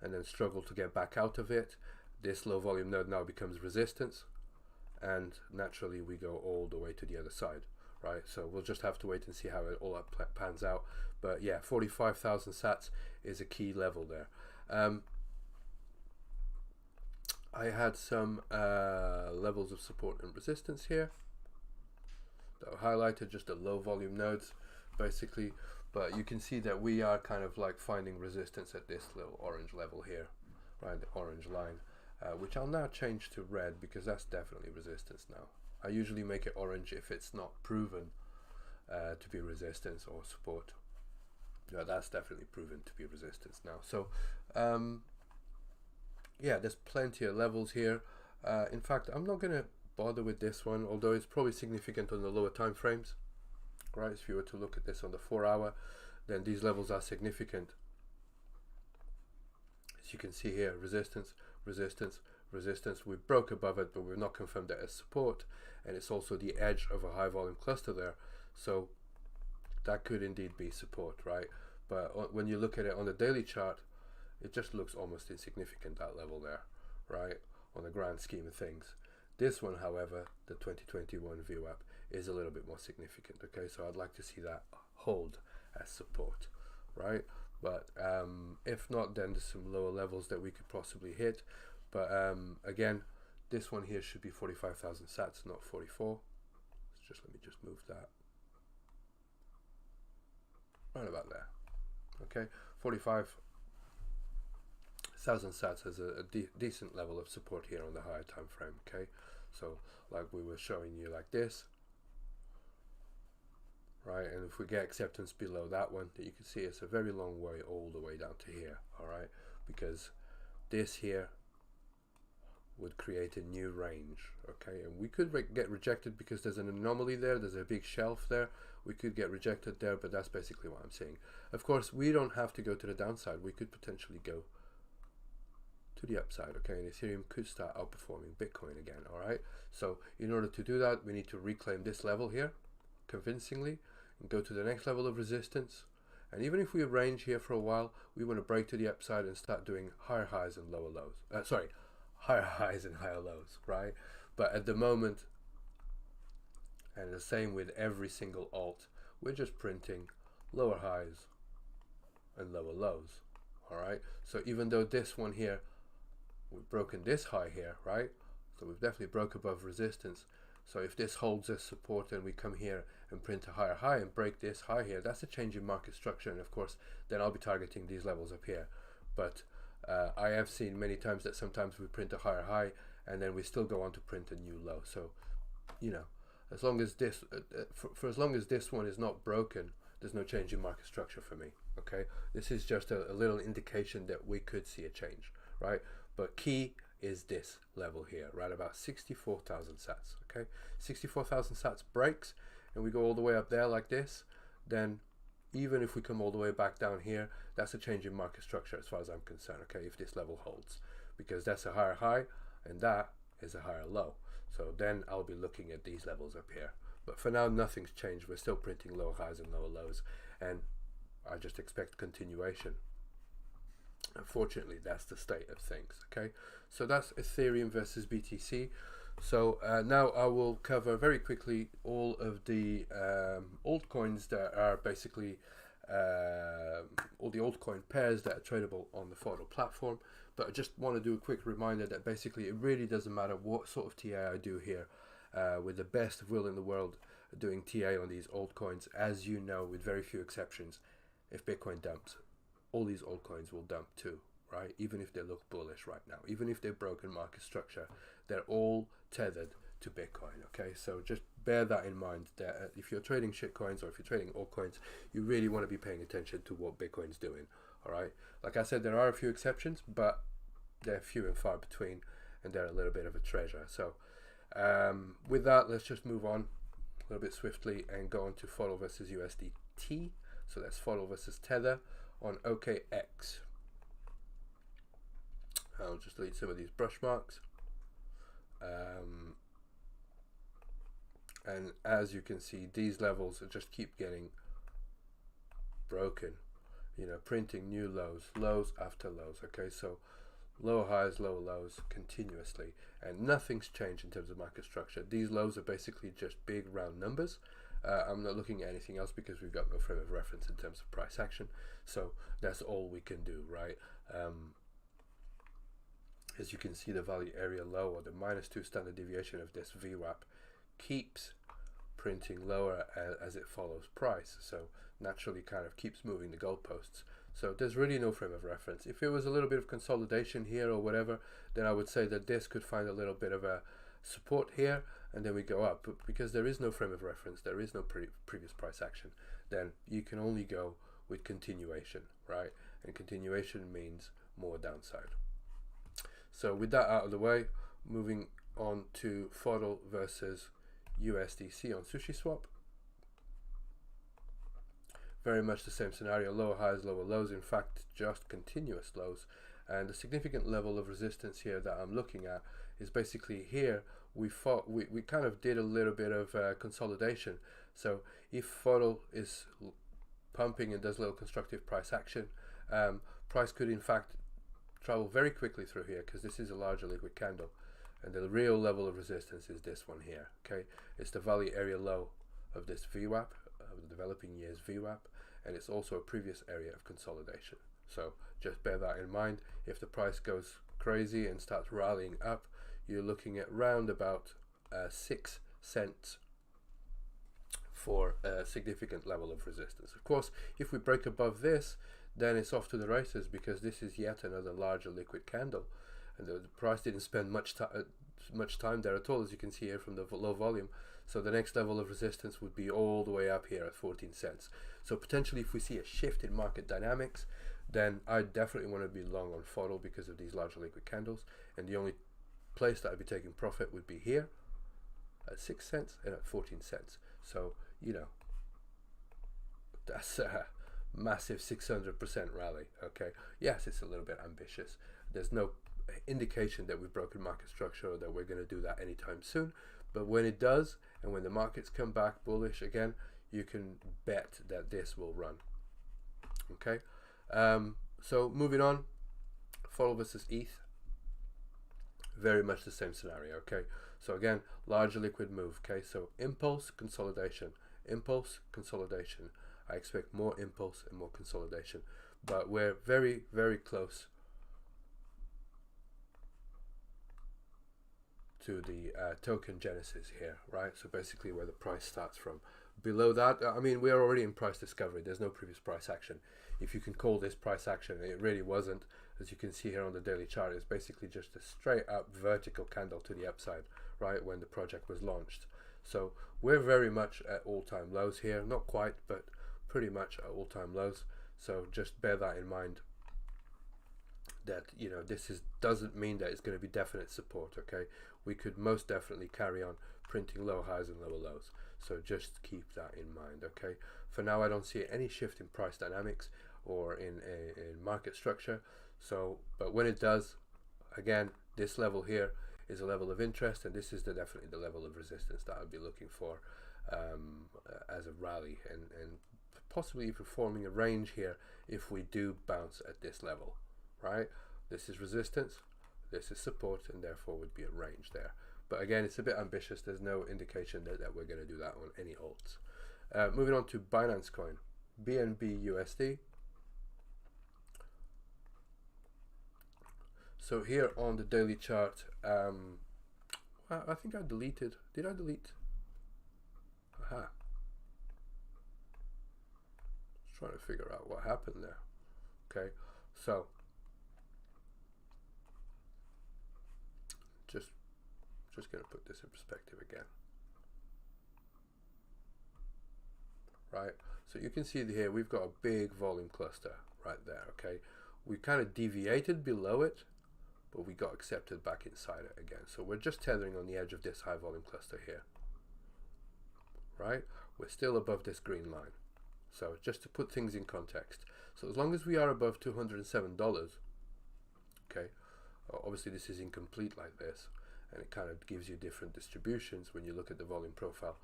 and then struggle to get back out of it. This low volume node now becomes resistance, and naturally we go all the way to the other side, right? So we'll just have to wait and see how it all pans out. But yeah, 45,000 sats is a key level there. I had some levels of support and resistance here that were highlighted, just the low volume nodes basically, but you can see that we are kind of like finding resistance at this little orange level here, right? The orange line, which I'll now change to red, because that's definitely resistance now. I usually make it orange if it's not proven to be resistance or support. Yeah, that's definitely proven to be resistance now. So yeah, there's plenty of levels here. In fact, I'm not gonna bother with this one, although it's probably significant on the lower time frames, right? If you were to look at this on the 4-hour, then these levels are significant. As you can see here, resistance, resistance, resistance. We broke above it, but we've not confirmed that as support, and it's also the edge of a high volume cluster there, so that could indeed be support, right? But when you look at it on the daily chart, it just looks almost insignificant, that level there, right, on the grand scheme of things. This one, however, the 2021 VWAP, is a little bit more significant. Okay, so I'd like to see that hold as support, right? But if not, then there's some lower levels that we could possibly hit. But again, this one here should be 45,000 sats, not 44. So let me just move that right about there. Okay, 45,000 sats has a decent level of support here on the higher time frame. Okay, so like we were showing you like this, right? And if we get acceptance below that one, that you can see it's a very long way all the way down to here, all right? Because this here would create a new range, okay? And we could get rejected because there's an anomaly there, there's a big shelf there. We could get rejected there, but that's basically what I'm saying. Of course, we don't have to go to the downside. We could potentially go to the upside, okay? And Ethereum could start outperforming Bitcoin again, all right? So in order to do that, we need to reclaim this level here convincingly and go to the next level of resistance. And even if we range here for a while, we want to break to the upside and start doing higher highs and lower lows. Higher highs and higher lows, right? But at the moment, and the same with every single alt, we're just printing lower highs and lower lows, all right? So even though this one here, we've broken this high here, right? So we've definitely broke above resistance. So if this holds as support and we come here and print a higher high and break this high here, that's a change in market structure. And of course, then I'll be targeting these levels up here. But I have seen many times that sometimes we print a higher high and then we still go on to print a new low. So, you know, as long as this, for as long as this one is not broken, there's no change in market structure for me, okay? This is just a little indication that we could see a change, right? But key is this level here, right about 64,000 sats, okay? 64,000 sats breaks and we go all the way up there like this, then even if we come all the way back down here, that's a change in market structure as far as I'm concerned, okay, if this level holds, because that's a higher high and that is a higher low. So then I'll be looking at these levels up here. But for now, nothing's changed. We're still printing lower highs and lower lows, and I just expect continuation. Unfortunately, that's the state of things, okay? So that's Ethereum versus BTC. So now I will cover very quickly all of the altcoins that are basically all the altcoin pairs that are tradable on the FODL platform. But I just want to do a quick reminder that basically it really doesn't matter what sort of TA I do here, with the best of will in the world doing TA on these altcoins. As you know, with very few exceptions, if Bitcoin dumps, all these altcoins will dump too, right? Even if they look bullish right now, even if they've broken market structure, they're all tethered to Bitcoin, okay? So just bear that in mind, that if you're trading shitcoins or if you're trading altcoins, you really want to be paying attention to what Bitcoin's doing, all right? Like I said, there are a few exceptions, but they're few and far between, and they're a little bit of a treasure. So with that, let's just move on a little bit swiftly and go on to FODL versus USDT. So that's FODL versus Tether on OkEx. I'll just delete some of these brush marks. And as you can see, these levels just keep getting broken, you know, printing new lows, lows after lows, okay? So lower highs, lower lows continuously, and nothing's changed in terms of market structure. These lows are basically just big round numbers. I'm not looking at anything else because we've got no frame of reference in terms of price action, so that's all we can do, right? As you can see, the value area low, or the -2 standard deviation of this VWAP, keeps printing lower as it follows price, so naturally kind of keeps moving the goalposts. So there's really no frame of reference. If it was a little bit of consolidation here or whatever, then I would say that this could find a little bit of a support here and then we go up. But because there is no frame of reference, there is no previous price action, then you can only go with continuation, right? And continuation means more downside. So with that out of the way, moving on to FODL versus USDC on SushiSwap. Very much the same scenario, lower highs, lower lows, in fact just continuous lows. And the significant level of resistance here that I'm looking at is basically here we kind of did a little bit of consolidation. So if FODL is pumping and does a little constructive price action, price could in fact travel very quickly through here because this is a larger liquid candle, and the real level of resistance is this one here, okay? It's the value area low of this VWAP, of the developing years VWAP, and it's also a previous area of consolidation. So just bear that in mind. If the price goes crazy and starts rallying up, you're looking at round about 6 cents for a significant level of resistance. Of course, if we break above this, then it's off to the races because this is yet another larger liquid candle, and the price didn't spend much time there at all, as you can see here from the low volume. So the next level of resistance would be all the way up here at 14 cents. So potentially if we see a shift in market dynamics, then I definitely want to be long on FODL because of these larger liquid candles, and the only place that I'd be taking profit would be here at 6 cents and at 14 cents. So, you know, that's a massive 600% rally. Okay, yes, it's a little bit ambitious. There's no indication that we've broken market structure or that we're going to do that anytime soon, but when it does, and when the markets come back bullish again, you can bet that this will run. Okay, so moving on, FODL versus ETH, very much the same scenario. Okay, so again, larger liquid move. Okay, so impulse, consolidation, impulse, consolidation. I expect more impulse and more consolidation, but we're very, very close to the token genesis here, right? So basically where the price starts from. Below that, I mean, we're already in price discovery. There's no previous price action. If you can call this price action, it really wasn't. As you can see here on the daily chart, it's basically just a straight up vertical candle to the upside, right, when the project was launched. So we're very much at all-time lows here. Not quite, but pretty much at all-time lows. So just bear that in mind, that, you know, this doesn't mean that it's going to be definite support. Okay, we could most definitely carry on printing low highs and lower lows, so just keep that in mind. Okay, for now I don't see any shift in price dynamics or in market structure. So, but when it does, again, this level here is a level of interest, and this is definitely the level of resistance that I'd be looking for as a rally, and possibly even forming a range here if we do bounce at this level, right? This is resistance, this is support, and therefore would be a range there. But again, it's a bit ambitious. There's no indication that we're going to do that on any alts. Moving on to Binance Coin, BNB USD. So here on the daily chart, I think I deleted. Did I delete? Aha. Just trying to figure out what happened there. Okay, so just going to put this in perspective again. Right, so you can see here we've got a big volume cluster right there. Okay, we kind of deviated below it, but we got accepted back inside it again. So we're just tethering on the edge of this high volume cluster here. Right, we're still above this green line. So just to put things in context, so as long as we are above $207, okay, obviously this is incomplete like this, and it kind of gives you different distributions when you look at the volume profile,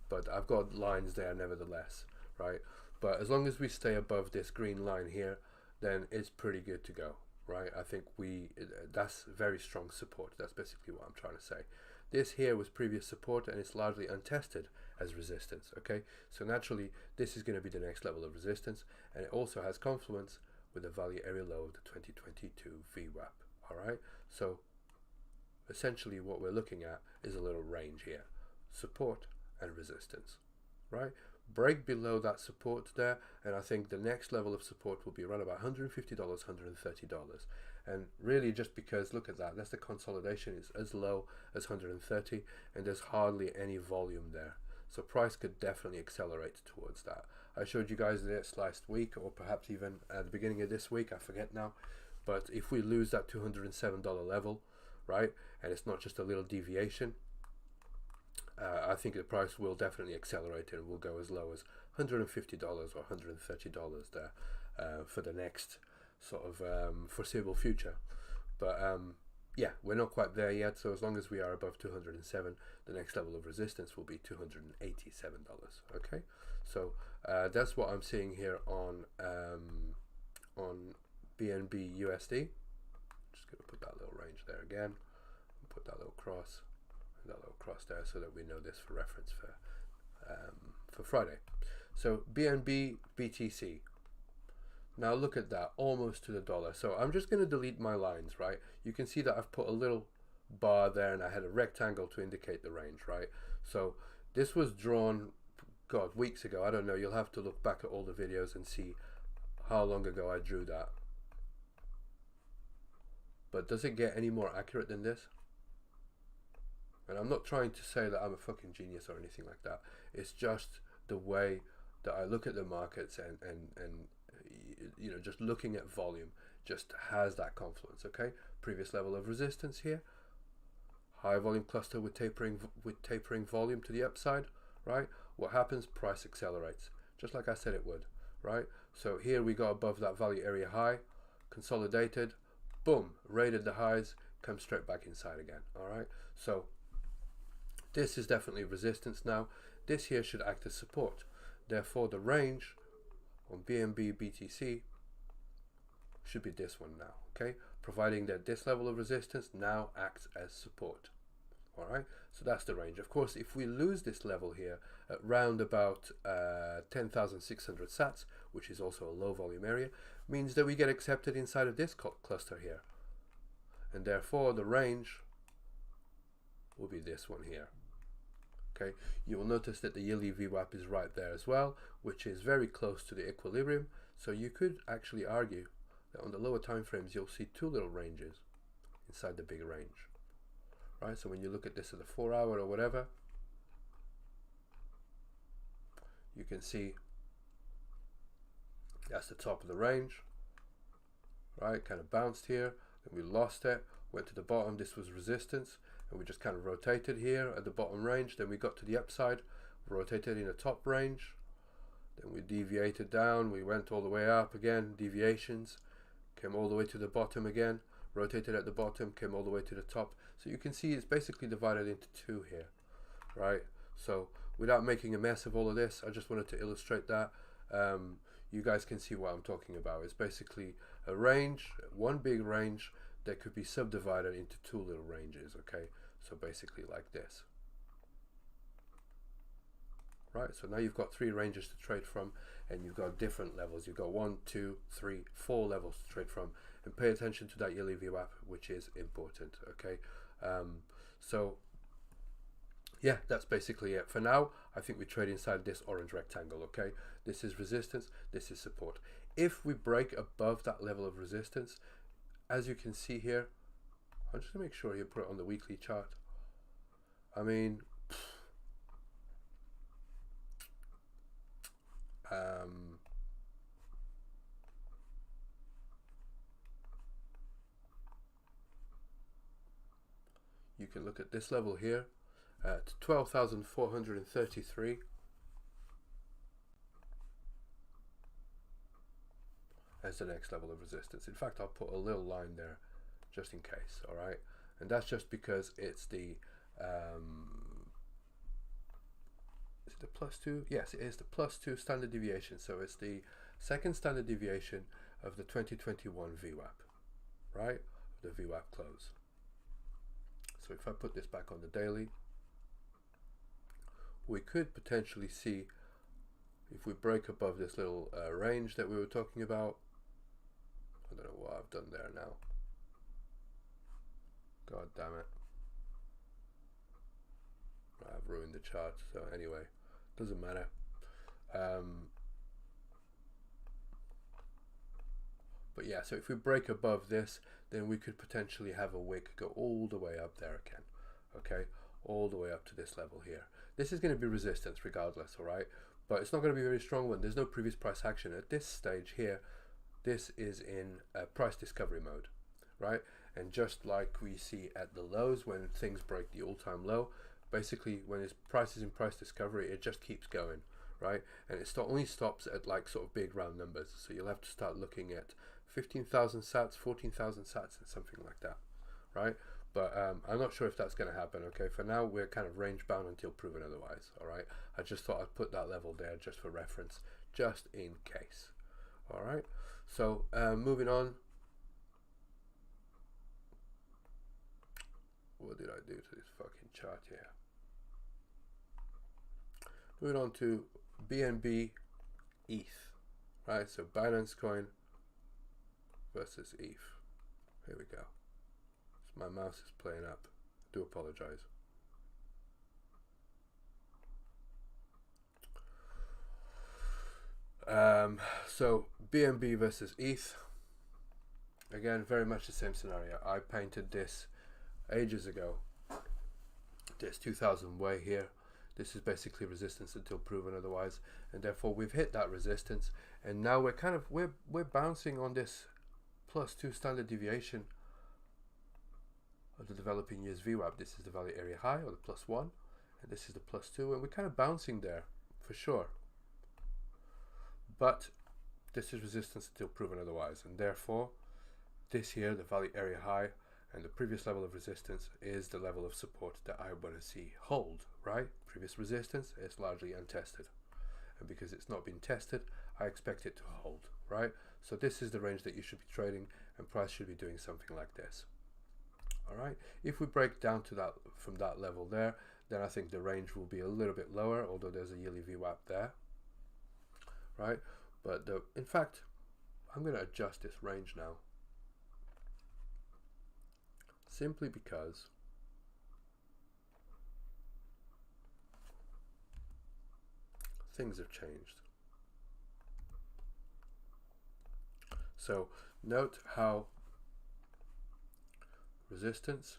but I've got lines there nevertheless, right? But as long as we stay above this green line here, then it's pretty good to go, right? I think that's very strong support. That's basically what I'm trying to say. This here was previous support, and it's largely untested as resistance. Okay, so naturally this is going to be the next level of resistance, and it also has confluence with the value area low of the 2022 VWAP. All right, so essentially what we're looking at is a little range here, support and resistance, right? Break below that support there, and I think the next level of support will be around about $150, $130. And really just because, look at that, that's the consolidation is as low as 130, and there's hardly any volume there. So price could definitely accelerate towards that. I showed you guys this last week, or perhaps even at the beginning of this week, I forget now. But if we lose that $207 level, right, and it's not just a little deviation, I think the price will definitely accelerate and will go as low as $150 or $130 there for the next sort of foreseeable future. But yeah, we're not quite there yet. So as long as we are above 207, the next level of resistance will be $287. Okay, so that's what I'm seeing here on BNB USD. Just gonna put that little range there again, and put that little cross. That little cross there so that we know this for reference for Friday. So BNB BTC, now look at that, almost to the dollar. So I'm just going to delete my lines, right? You can see that I've put a little bar there, and I had a rectangle to indicate the range, right? So this was drawn, God, weeks ago. I don't know, you'll have to look back at all the videos and see how long ago I drew that. But does it get any more accurate than this? And I'm not trying to say that I'm a fucking genius or anything like that. It's just the way that I look at the markets, and you know, just looking at volume just has that confluence. Okay, previous level of resistance here, high volume cluster with tapering volume to the upside, right? What happens? Price accelerates, just like I said it would, right? So here we go above that value area high, consolidated, boom, raided the highs, come straight back inside again. All right, so this is definitely resistance now. This here should act as support. Therefore, the range on BNB BTC should be this one now, okay? Providing that this level of resistance now acts as support. All right, so that's the range. Of course, if we lose this level here at round about 10,600 sats, which is also a low volume area, means that we get accepted inside of this cluster here. And therefore, the range will be this one here. Okay, you will notice that the yearly VWAP is right there as well, which is very close to the equilibrium. So you could actually argue that on the lower time frames, you'll see two little ranges inside the big range. Right, so when you look at this at the 4 hour or whatever, you can see that's the top of the range, right? Kind of bounced here, then we lost it, went to the bottom, this was resistance, and we just kind of rotated here at the bottom range. Then we got to the upside, rotated in the top range, then we deviated down, we went all the way up again, deviations, came all the way to the bottom again, rotated at the bottom, came all the way to the top. So you can see it's basically divided into two here, right? So without making a mess of all of this, I just wanted to illustrate that. You guys can see what I'm talking about. It's basically a range, one big range that could be subdivided into two little ranges, okay? So basically like this. Right, so now you've got 3 ranges to trade from, and you've got different levels. You've got 1, 2, 3, 4 levels to trade from, and pay attention to that yearly VWAP, which is important, okay? So yeah, that's basically it. For now, I think we trade inside this orange rectangle, okay? This is resistance, this is support. If we break above that level of resistance, as you can see here, I'm just gonna make sure you put it on the weekly chart. I mean, you can look at this level here at 12,433 as the next level of resistance. In fact, I'll put a little line there just in case, all right? And that's just because it's the is it the +2? Yes, it is the +2 standard deviation. So it's the second standard deviation of the 2021 VWAP, right? The VWAP close. So if I put this back on the daily, we could potentially see, if we break above this little range that we were talking about. I don't know what I've done there now. God damn it. I've ruined the chart, so anyway, doesn't matter. But yeah, so if we break above this, then we could potentially have a wick go all the way up there again, okay? All the way up to this level here. This is going to be resistance regardless, all right? But it's not going to be a very strong one. There's no previous price action. At this stage here, this is in price discovery mode, right? And just like we see at the lows when things break the all-time low, basically when its price is in price discovery, it just keeps going, right? And it only stops at like sort of big round numbers. So you'll have to start looking at 15,000 sats, 14,000 sats, and something like that, right? But I'm not sure if that's going to happen, okay? For now, we're kind of range bound until proven otherwise, all right? I just thought I'd put that level there just for reference, just in case, all right? So moving on. What did I do to this fucking chart here? Moving on to BNB ETH, right? So Binance Coin versus ETH. Here we go. So my mouse is playing up. I do apologize. So BNB versus ETH. Again, very much the same scenario. I painted this ages ago this 2000 way here. This is basically resistance until proven otherwise, and therefore we've hit that resistance, and now we're bouncing on this +2 standard deviation of the developing years VWAP. This is the value area high, or the +1, and this is the +2, and we're kind of bouncing there for sure. But this is resistance until proven otherwise, and therefore this here, the value area high, and the previous level of resistance is the level of support that I want to see hold, right? Previous resistance is largely untested, and because it's not been tested, I expect it to hold, right? So this is the range that you should be trading, and price should be doing something like this. All right, if we break down to that from that level there, then I think the range will be a little bit lower, although there's a yearly VWAP there, right? But in fact, I'm going to adjust this range now, simply because things have changed. So note how resistance,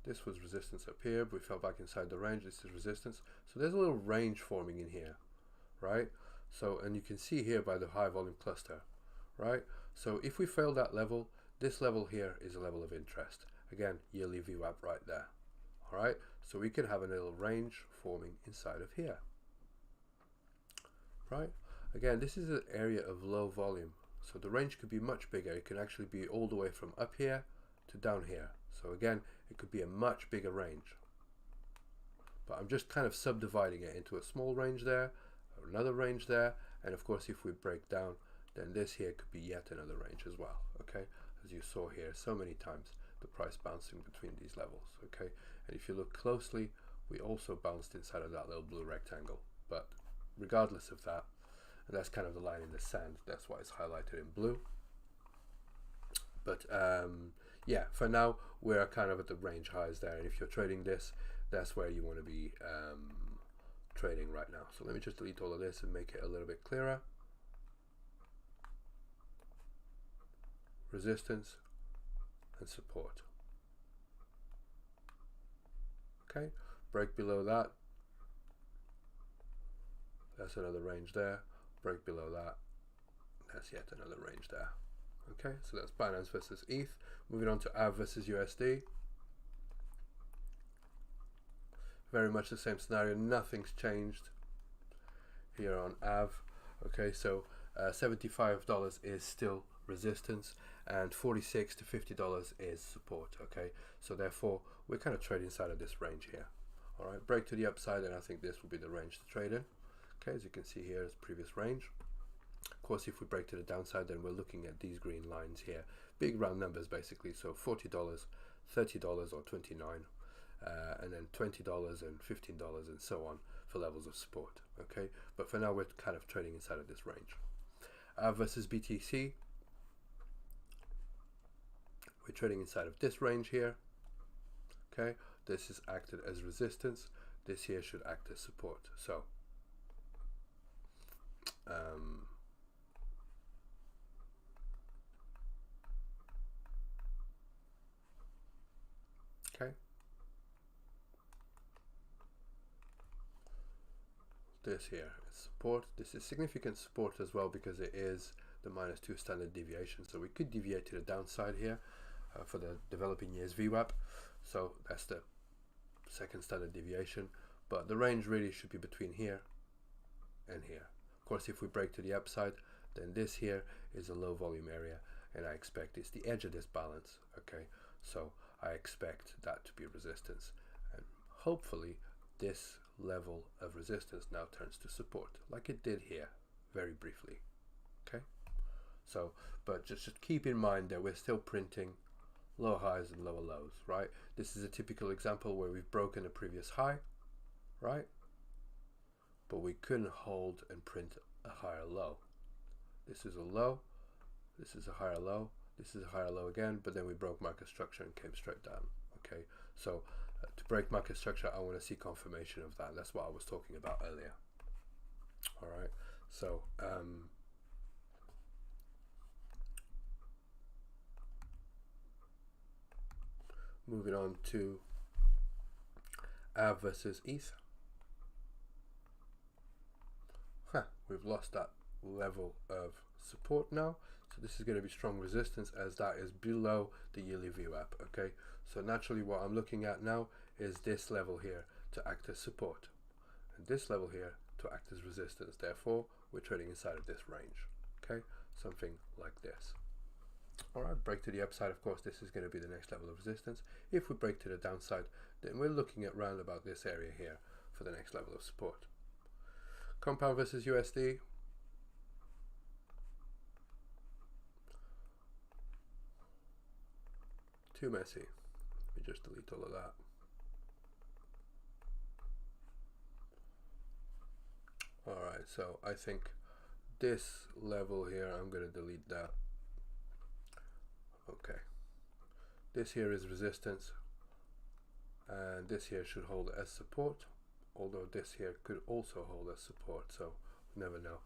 this was resistance up here, but we fell back inside the range. This is resistance. So there's a little range forming in here, right? So, and you can see here by the high volume cluster, right? So if we fail that level, this level here is a level of interest. Again, yearly VWAP right there. All right, so we can have a little range forming inside of here, right? Again, this is an area of low volume, so the range could be much bigger. It can actually be all the way from up here to down here. So again, it could be a much bigger range, but I'm just kind of subdividing it into a small range there, another range there, and of course if we break down, then this here could be yet another range as well. Okay, as you saw here so many times, the price bouncing between these levels. Okay, and if you look closely, we also bounced inside of that little blue rectangle. But regardless of that, and that's kind of the line in the sand, that's why it's highlighted in blue. But yeah, for now we're kind of at the range highs there, and if you're trading this, that's where you want to be trading right now. So let me just delete all of this and make it a little bit clearer. Resistance and support. Okay, break below that, that's another range there. Break below that, that's yet another range there. Okay, so that's Binance versus ETH. Moving on to AAVE versus USD. Very much the same scenario, nothing's changed here on AAVE. Okay, so $75 is still resistance, and $46 to $50 is support. Okay, so therefore we're kind of trading inside of this range here. All right, break to the upside, and I think this will be the range to trade in. Okay, as you can see here is previous range. Of course, if we break to the downside, then we're looking at these green lines here, big round numbers basically. So $40, $30 or 29, and then $20 and $15 and so on for levels of support. Okay, but for now we're kind of trading inside of this range. Versus BTC, we're trading inside of this range here. Okay, this is acted as resistance. This here should act as support. So okay, this here is support. This is significant support as well because it is the -2 standard deviation, so we could deviate to the downside here for the developing years VWAP. So that's the second standard deviation, but the range really should be between here and here. Of course, if we break to the upside, then this here is a low volume area, and I expect it's the edge of this balance. Okay, so I expect that to be resistance, and hopefully this level of resistance now turns to support like it did here very briefly. Okay, so but just keep in mind that we're still printing low highs and lower lows, right? This is a typical example where we've broken a previous high, right? But we couldn't hold and print a higher low. This is a low, this is a higher low, this is a higher low again, but then we broke market structure and came straight down. Okay, so to break market structure, I want to see confirmation of that. That's what I was talking about earlier. All right, so moving on to AAVE versus ETH. We've lost that level of support now. So this is going to be strong resistance, as that is below the yearly VWAP. Okay, so naturally what I'm looking at now is this level here to act as support, and this level here to act as resistance. Therefore, we're trading inside of this range. Okay, something like this. Alright, break to the upside, of course, this is going to be the next level of resistance. If we break to the downside, then we're looking at round about this area here for the next level of support. Compound versus USD. Too messy. Let me just delete all of that. Alright, so I think this level here, I'm going to delete that. Okay. This here is resistance, and this here should hold as support, although this here could also hold as support, so never know.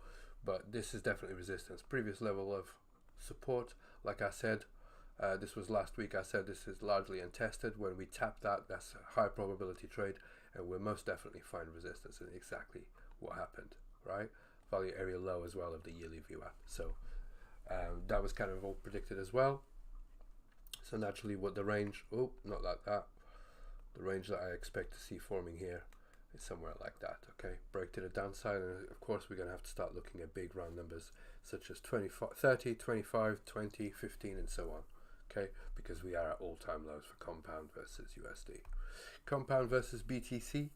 But this is definitely resistance. Previous level of support, like I said, this was last week, I said this is largely untested. When we tap that, that's a high probability trade, and we'll most definitely find resistance, and exactly what happened, right? Value area low as well of the yearly VWAP. So that was kind of all predicted as well. So naturally what the range, oh, not like that. The range that I expect to see forming here is somewhere like that, okay? Break to the downside, and of course we're going to have to start looking at big round numbers such as 25, 30, 25, 20, 15 and so on, okay? Because we are at all-time lows for compound versus USD. Compound versus BTC,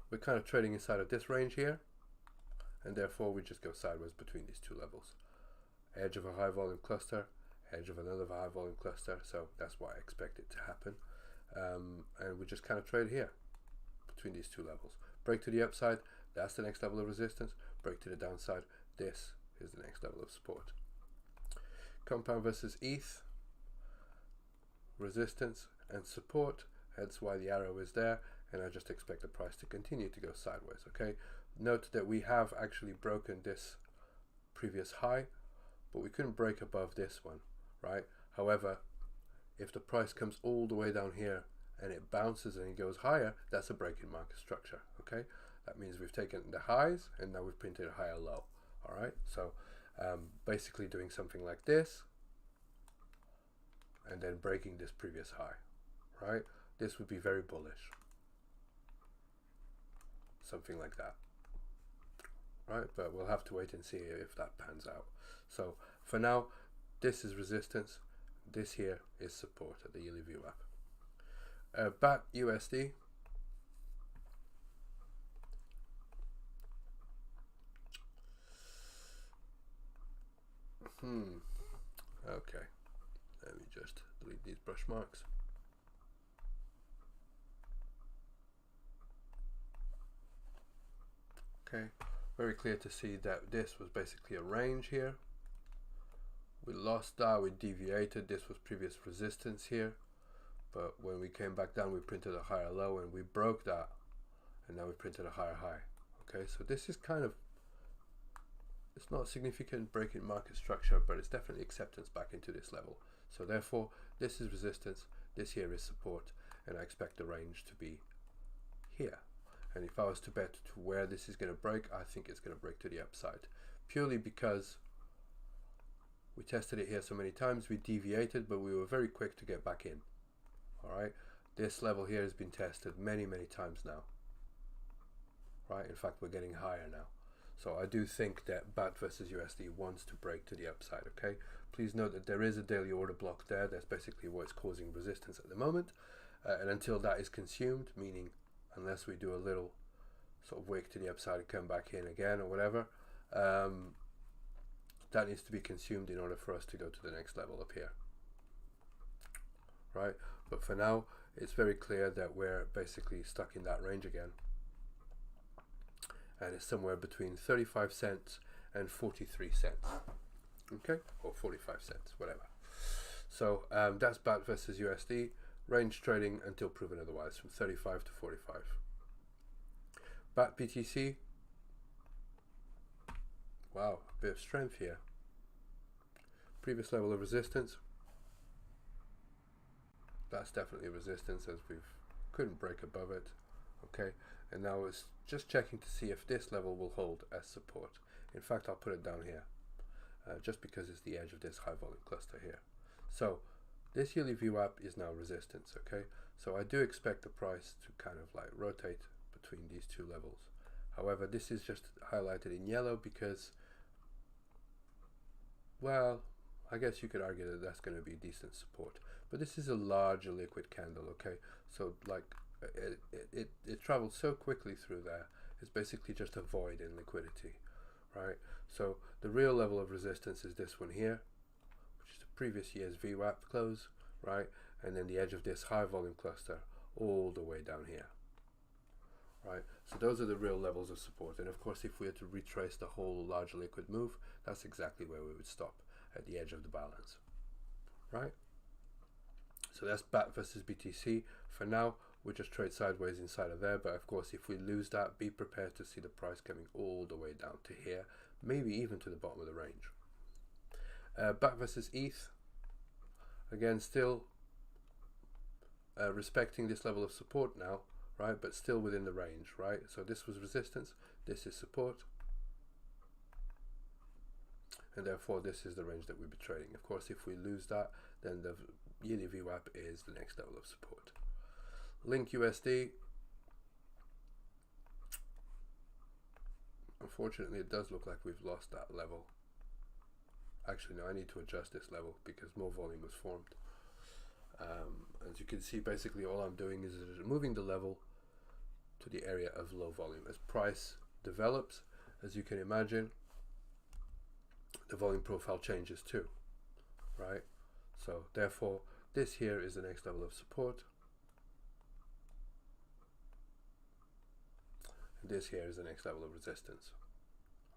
we're kind of trading inside of this range here, and therefore we just go sideways between these two levels. Edge of a high volume cluster, edge of another high volume cluster, so that's what I expect it to happen. And we just kind of trade here between these two levels. Break to the upside, that's the next level of resistance. Break to the downside, this is the next level of support. Compound versus ETH, resistance and support, hence why the arrow is there, and I just expect the price to continue to go sideways, okay? Note that we have actually broken this previous high, but we couldn't break above this one, right? However, if the price comes all the way down here and it bounces and it goes higher, that's a break in market structure, okay? That means we've taken the highs and now we've printed a higher low, all right? So basically doing something like this and then breaking this previous high, right? This would be very bullish. Something like that, right? But we'll have to wait and see if that pans out. So for now, this is resistance. This here is support at the yearly VWAP. BAT USD. Okay. Let me just delete these brush marks. Okay. Very clear to see that this was basically a range here. We lost that, we deviated, this was previous resistance here, but when we came back down we printed a higher low and we broke that, and now we printed a higher high. Okay, so this is kind of, it's not a significant break in market structure, but it's definitely acceptance back into this level. So therefore this is resistance, this here is support, and I expect the range to be here. And if I was to bet to where this is going to break, I think it's going to break to the upside, purely because we tested it here so many times, we deviated, but we were very quick to get back in. All right, this level here has been tested many, many times now. Right, in fact, we're getting higher now. So I do think that BAT versus USD wants to break to the upside, okay? Please note that there is a daily order block there. That's basically what's causing resistance at the moment. And until that is consumed, meaning unless we do a little sort of wick to the upside and come back in again or whatever, that needs to be consumed in order for us to go to the next level up here, right? But for now, it's very clear that we're basically stuck in that range again, and it's somewhere between 35 cents and 43 cents, okay, or 45 cents, whatever. So that's BAT versus USD, range trading until proven otherwise, from 35 to 45. BAT BTC. Wow, a bit of strength here. Previous level of resistance. That's definitely resistance, as we've couldn't break above it. Okay, and now it's just checking to see if this level will hold as support. In fact, I'll put it down here, just because it's the edge of this high volume cluster here. So this yearly VWAP is now resistance. Okay, so I do expect the price to kind of like rotate between these two levels. However, this is just highlighted in yellow because, well, I guess you could argue that that's going to be decent support, but this is a large liquid candle. Okay, so like it traveled so quickly through there, it's basically just a void in liquidity, right? So the real level of resistance is this one here, which is the previous year's VWAP close, right? And then the edge of this high volume cluster all the way down here, right? So those are the real levels of support. And of course, if we had to retrace the whole large liquid move, that's exactly where we would stop, at the edge of the balance, right? So that's BAT versus BTC. For now, we just trade sideways inside of there, but of course, if we lose that, be prepared to see the price coming all the way down to here, maybe even to the bottom of the range. BAT versus ETH, again, still respecting this level of support now, right? But still within the range, right? So this was resistance, this is support, and therefore this is the range that we'll be trading. Of course, if we lose that, then the yearly VWAP is the next level of support. Link USD, unfortunately it does look like we've lost that level. Actually, no, I need to adjust this level because more volume was formed. As you can see, basically all I'm doing is moving the level to the area of low volume. As price develops, as you can imagine, the volume profile changes too, right? So therefore, this here is the next level of support. And this here is the next level of resistance.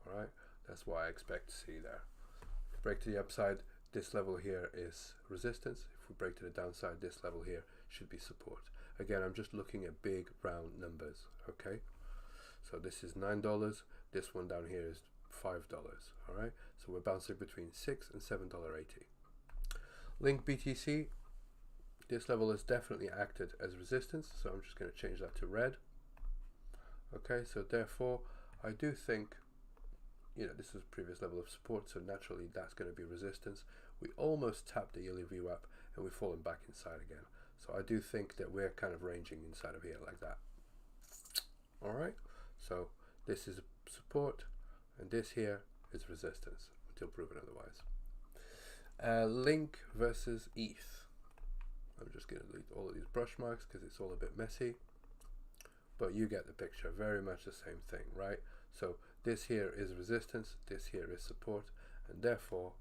All right, that's what I expect to see there. If we break to the upside, this level here is resistance. If we break to the downside, this level here should be support. Again, I'm just looking at big round numbers, okay? So this is $9, this one down here is $5, all right? So we're bouncing between $6 and $7.80. Link BTC, this level has definitely acted as resistance, so I'm just going to change that to red. Okay, so therefore, I do think, you know, this is a previous level of support, so naturally that's going to be resistance. We almost tapped the yearly VWAP and we've fallen back inside again. So I do think that we're kind of ranging inside of here like that. All right, so this is support and this here is resistance until proven otherwise. Link versus ETH. I'm just going to delete all of these brush marks because it's all a bit messy, but you get the picture. Very much the same thing, right? So this here is resistance, this here is support, and therefore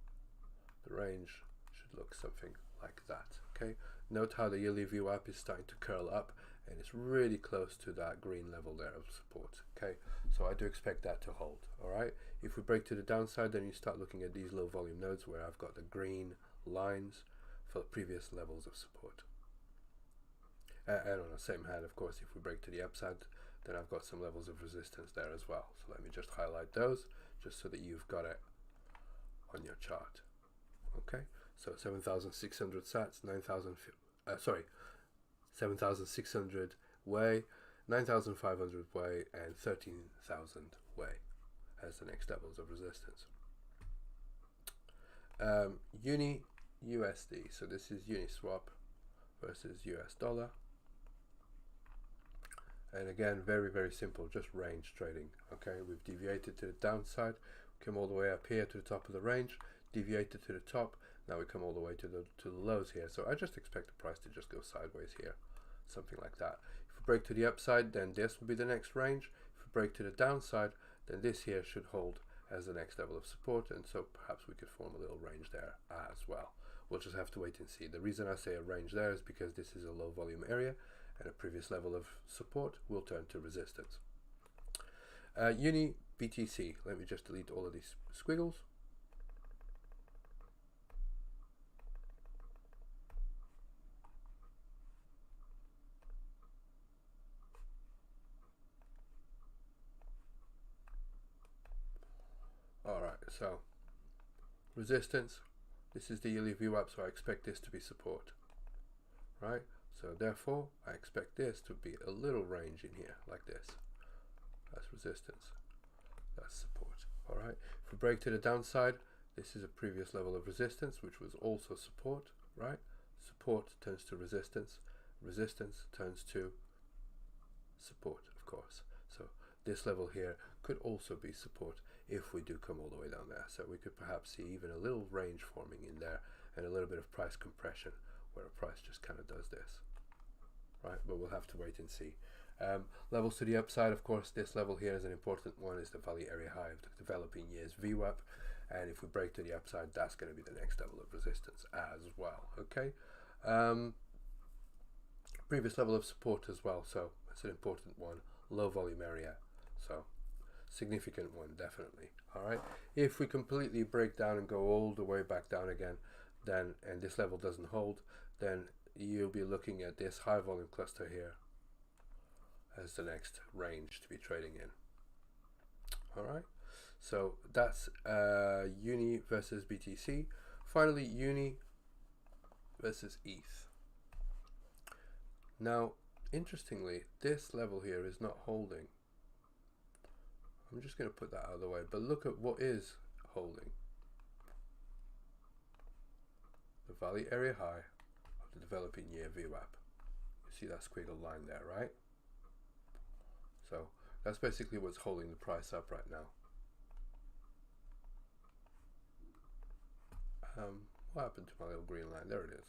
the range should look something like that. Okay, note how the yearly VWAP is starting to curl up and it's really close to that green level there of support. Okay, so I do expect that to hold. All right, if we break to the downside, then you start looking at these low volume nodes where I've got the green lines for the previous levels of support. And on the same hand, of course, if we break to the upside, then I've got some levels of resistance there as well. So let me just highlight those just so that you've got it on your chart. Okay, so 7,600 sats, 7,600 way, 9,500 way, and 13,000 way as the next levels of resistance. Uni USD, so this is Uniswap versus US dollar. And again, very, very simple, just range trading. Okay, we've deviated to the downside, come all the way up here to the top of the range, deviated to the top, now we come all the way to the lows here. So I just expect the price to just go sideways here, something like that. If we break to the upside, then this will be the next range. If we break to the downside, then this here should hold as the next level of support, and so perhaps we could form a little range there as well. We'll just have to wait and see. The reason I say a range there is because this is a low volume area and a previous level of support will turn to resistance. Uni BTC, let me just delete all of these squiggles. All right, so resistance, this is the yearly VWAP, so I expect this to be support, right? So therefore, I expect this to be a little range in here, like this. That's resistance. That's support. All right. If we break to the downside, this is a previous level of resistance, which was also support, right? Support turns to resistance. Resistance turns to support, of course. So this level here could also be support if we do come all the way down there. So we could perhaps see even a little range forming in there and a little bit of price compression where a price just kind of does this, right? But we'll have to wait and see. Levels to the upside, of course, this level here is an important one, is the value area high of the developing years VWAP. And if we break to the upside, that's going to be the next level of resistance as well, okay? Previous level of support as well, so it's an important one. Low volume area, so significant one, definitely. All right, if we completely break down and go all the way back down again, then, and this level doesn't hold, then you'll be looking at this high volume cluster here as the next range to be trading in. All right, so that's Uni versus BTC. Finally, Uni versus ETH. Now, interestingly, this level here is not holding. I'm just going to put that out of the way, but look at what is holding. The value area high of the developing year VWAP. You see that squiggle line there, right? So that's basically what's holding the price up right now. What happened to my little green line? There it is.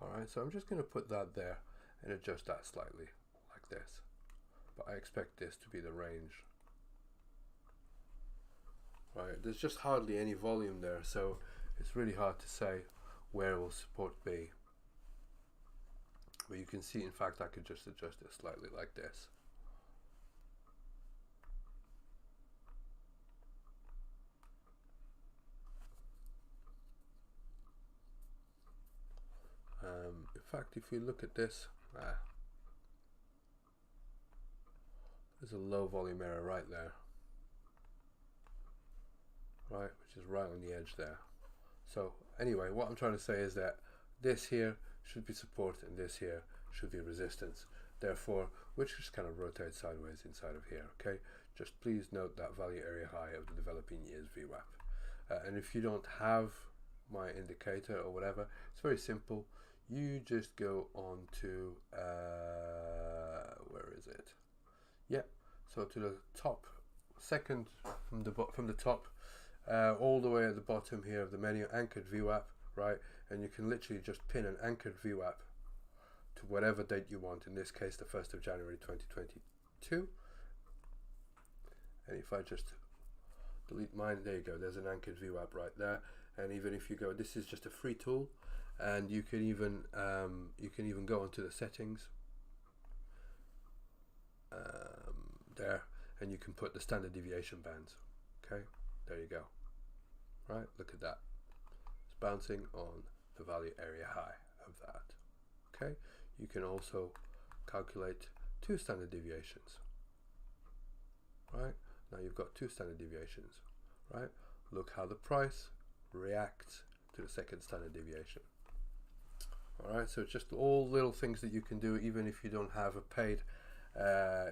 Alright, so I'm just going to put that there and adjust that slightly like this. But I expect this to be the range. Right, there's just hardly any volume there, so it's really hard to say where will support be. But you can see, in fact, I could just adjust it slightly like this. In fact, if you look at this, there's a low volume area right there, right, which is right on the edge there. So anyway, what I'm trying to say is that this here should be support and this here should be resistance. Therefore, which just kind of rotates sideways inside of here, okay? Just please note that value area high of the developing years VWAP. And if you don't have my indicator or whatever, it's very simple. You just go on to, where is it? Yeah, so to the top, second from the top, all the way at the bottom here of the menu, anchored VWAP, right? And you can literally just pin an anchored VWAP to whatever date you want, in this case the 1st of January 2022. And if I just delete mine, there you go, there's an anchored VWAP right there. And even if you go, this is just a free tool, and you can even go onto the settings there, and you can put the standard deviation bands. Okay, there you go. Right, look at that. It's bouncing on the value area high of that. Okay, you can also calculate 2 standard deviations. Right, now you've got 2 standard deviations. Right, look how the price reacts to the second standard deviation. Alright, so it's just all little things that you can do even if you don't have a paid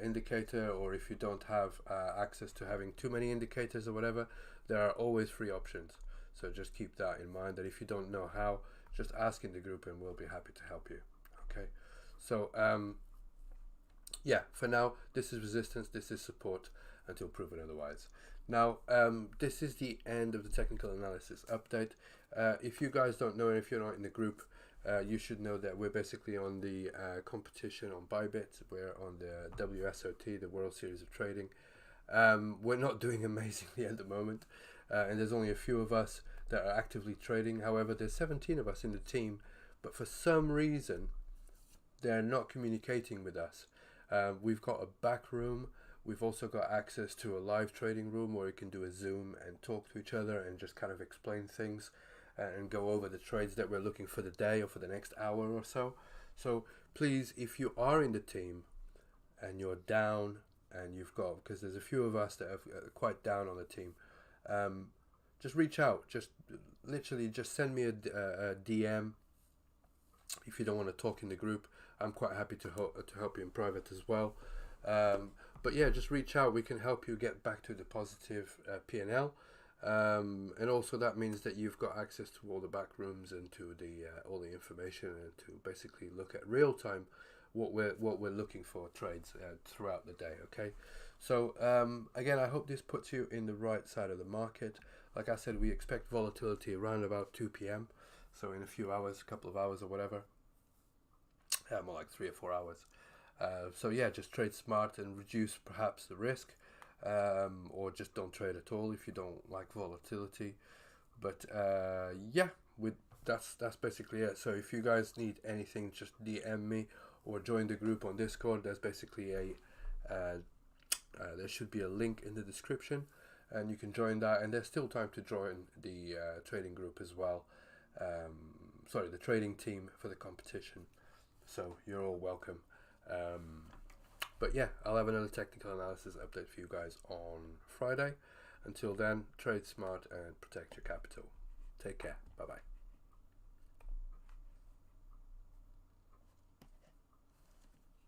indicator, or if you don't have access to having too many indicators or whatever. There are always free options, so just keep that in mind, that if you don't know how, just ask in the group and we'll be happy to help you. Okay, so yeah, for now this is resistance, this is support until proven otherwise. Now this is the end of the technical analysis update. If you guys don't know, and if you're not in the group, you should know that we're basically on the competition on Bybit. We're on the WSOT, the World Series of Trading. We're not doing amazingly at the moment, and there's only a few of us that are actively trading. However, there's 17 of us in the team, but for some reason they're not communicating with us. We've got a back room. We've also got access to a live trading room where we can do a Zoom and talk to each other and just kind of explain things and go over the trades that we're looking for the day or for the next hour or so. So please, if you are in the team and you're down and you've got, because there's a few of us that are quite down on the team, just reach out. Just literally just send me a DM If you don't want to talk in the group, I'm quite happy to help you in private as well. But yeah, just reach out. We can help you get back to the positive P&L. And also that means that you've got access to all the back rooms and to the all the information, and to basically look at real time what we're looking for trades throughout the day. Okay, so again, I hope this puts you in the right side of the market. Like I said, we expect volatility around about 2 p.m. So in a few hours, a couple of hours or whatever, more like 3 or 4 hours. So yeah, just trade smart and reduce perhaps the risk. Or just don't trade at all if you don't like volatility. But yeah, that's basically it. So if you guys need anything, just DM me or join the group on Discord. There's basically there should be a link in the description, and you can join that. And there's still time to join the trading group as well. Sorry, the trading team for the competition. So you're all welcome. But yeah, I'll have another technical analysis update for you guys on Friday. Until then, trade smart and protect your capital. Take care. Bye-bye.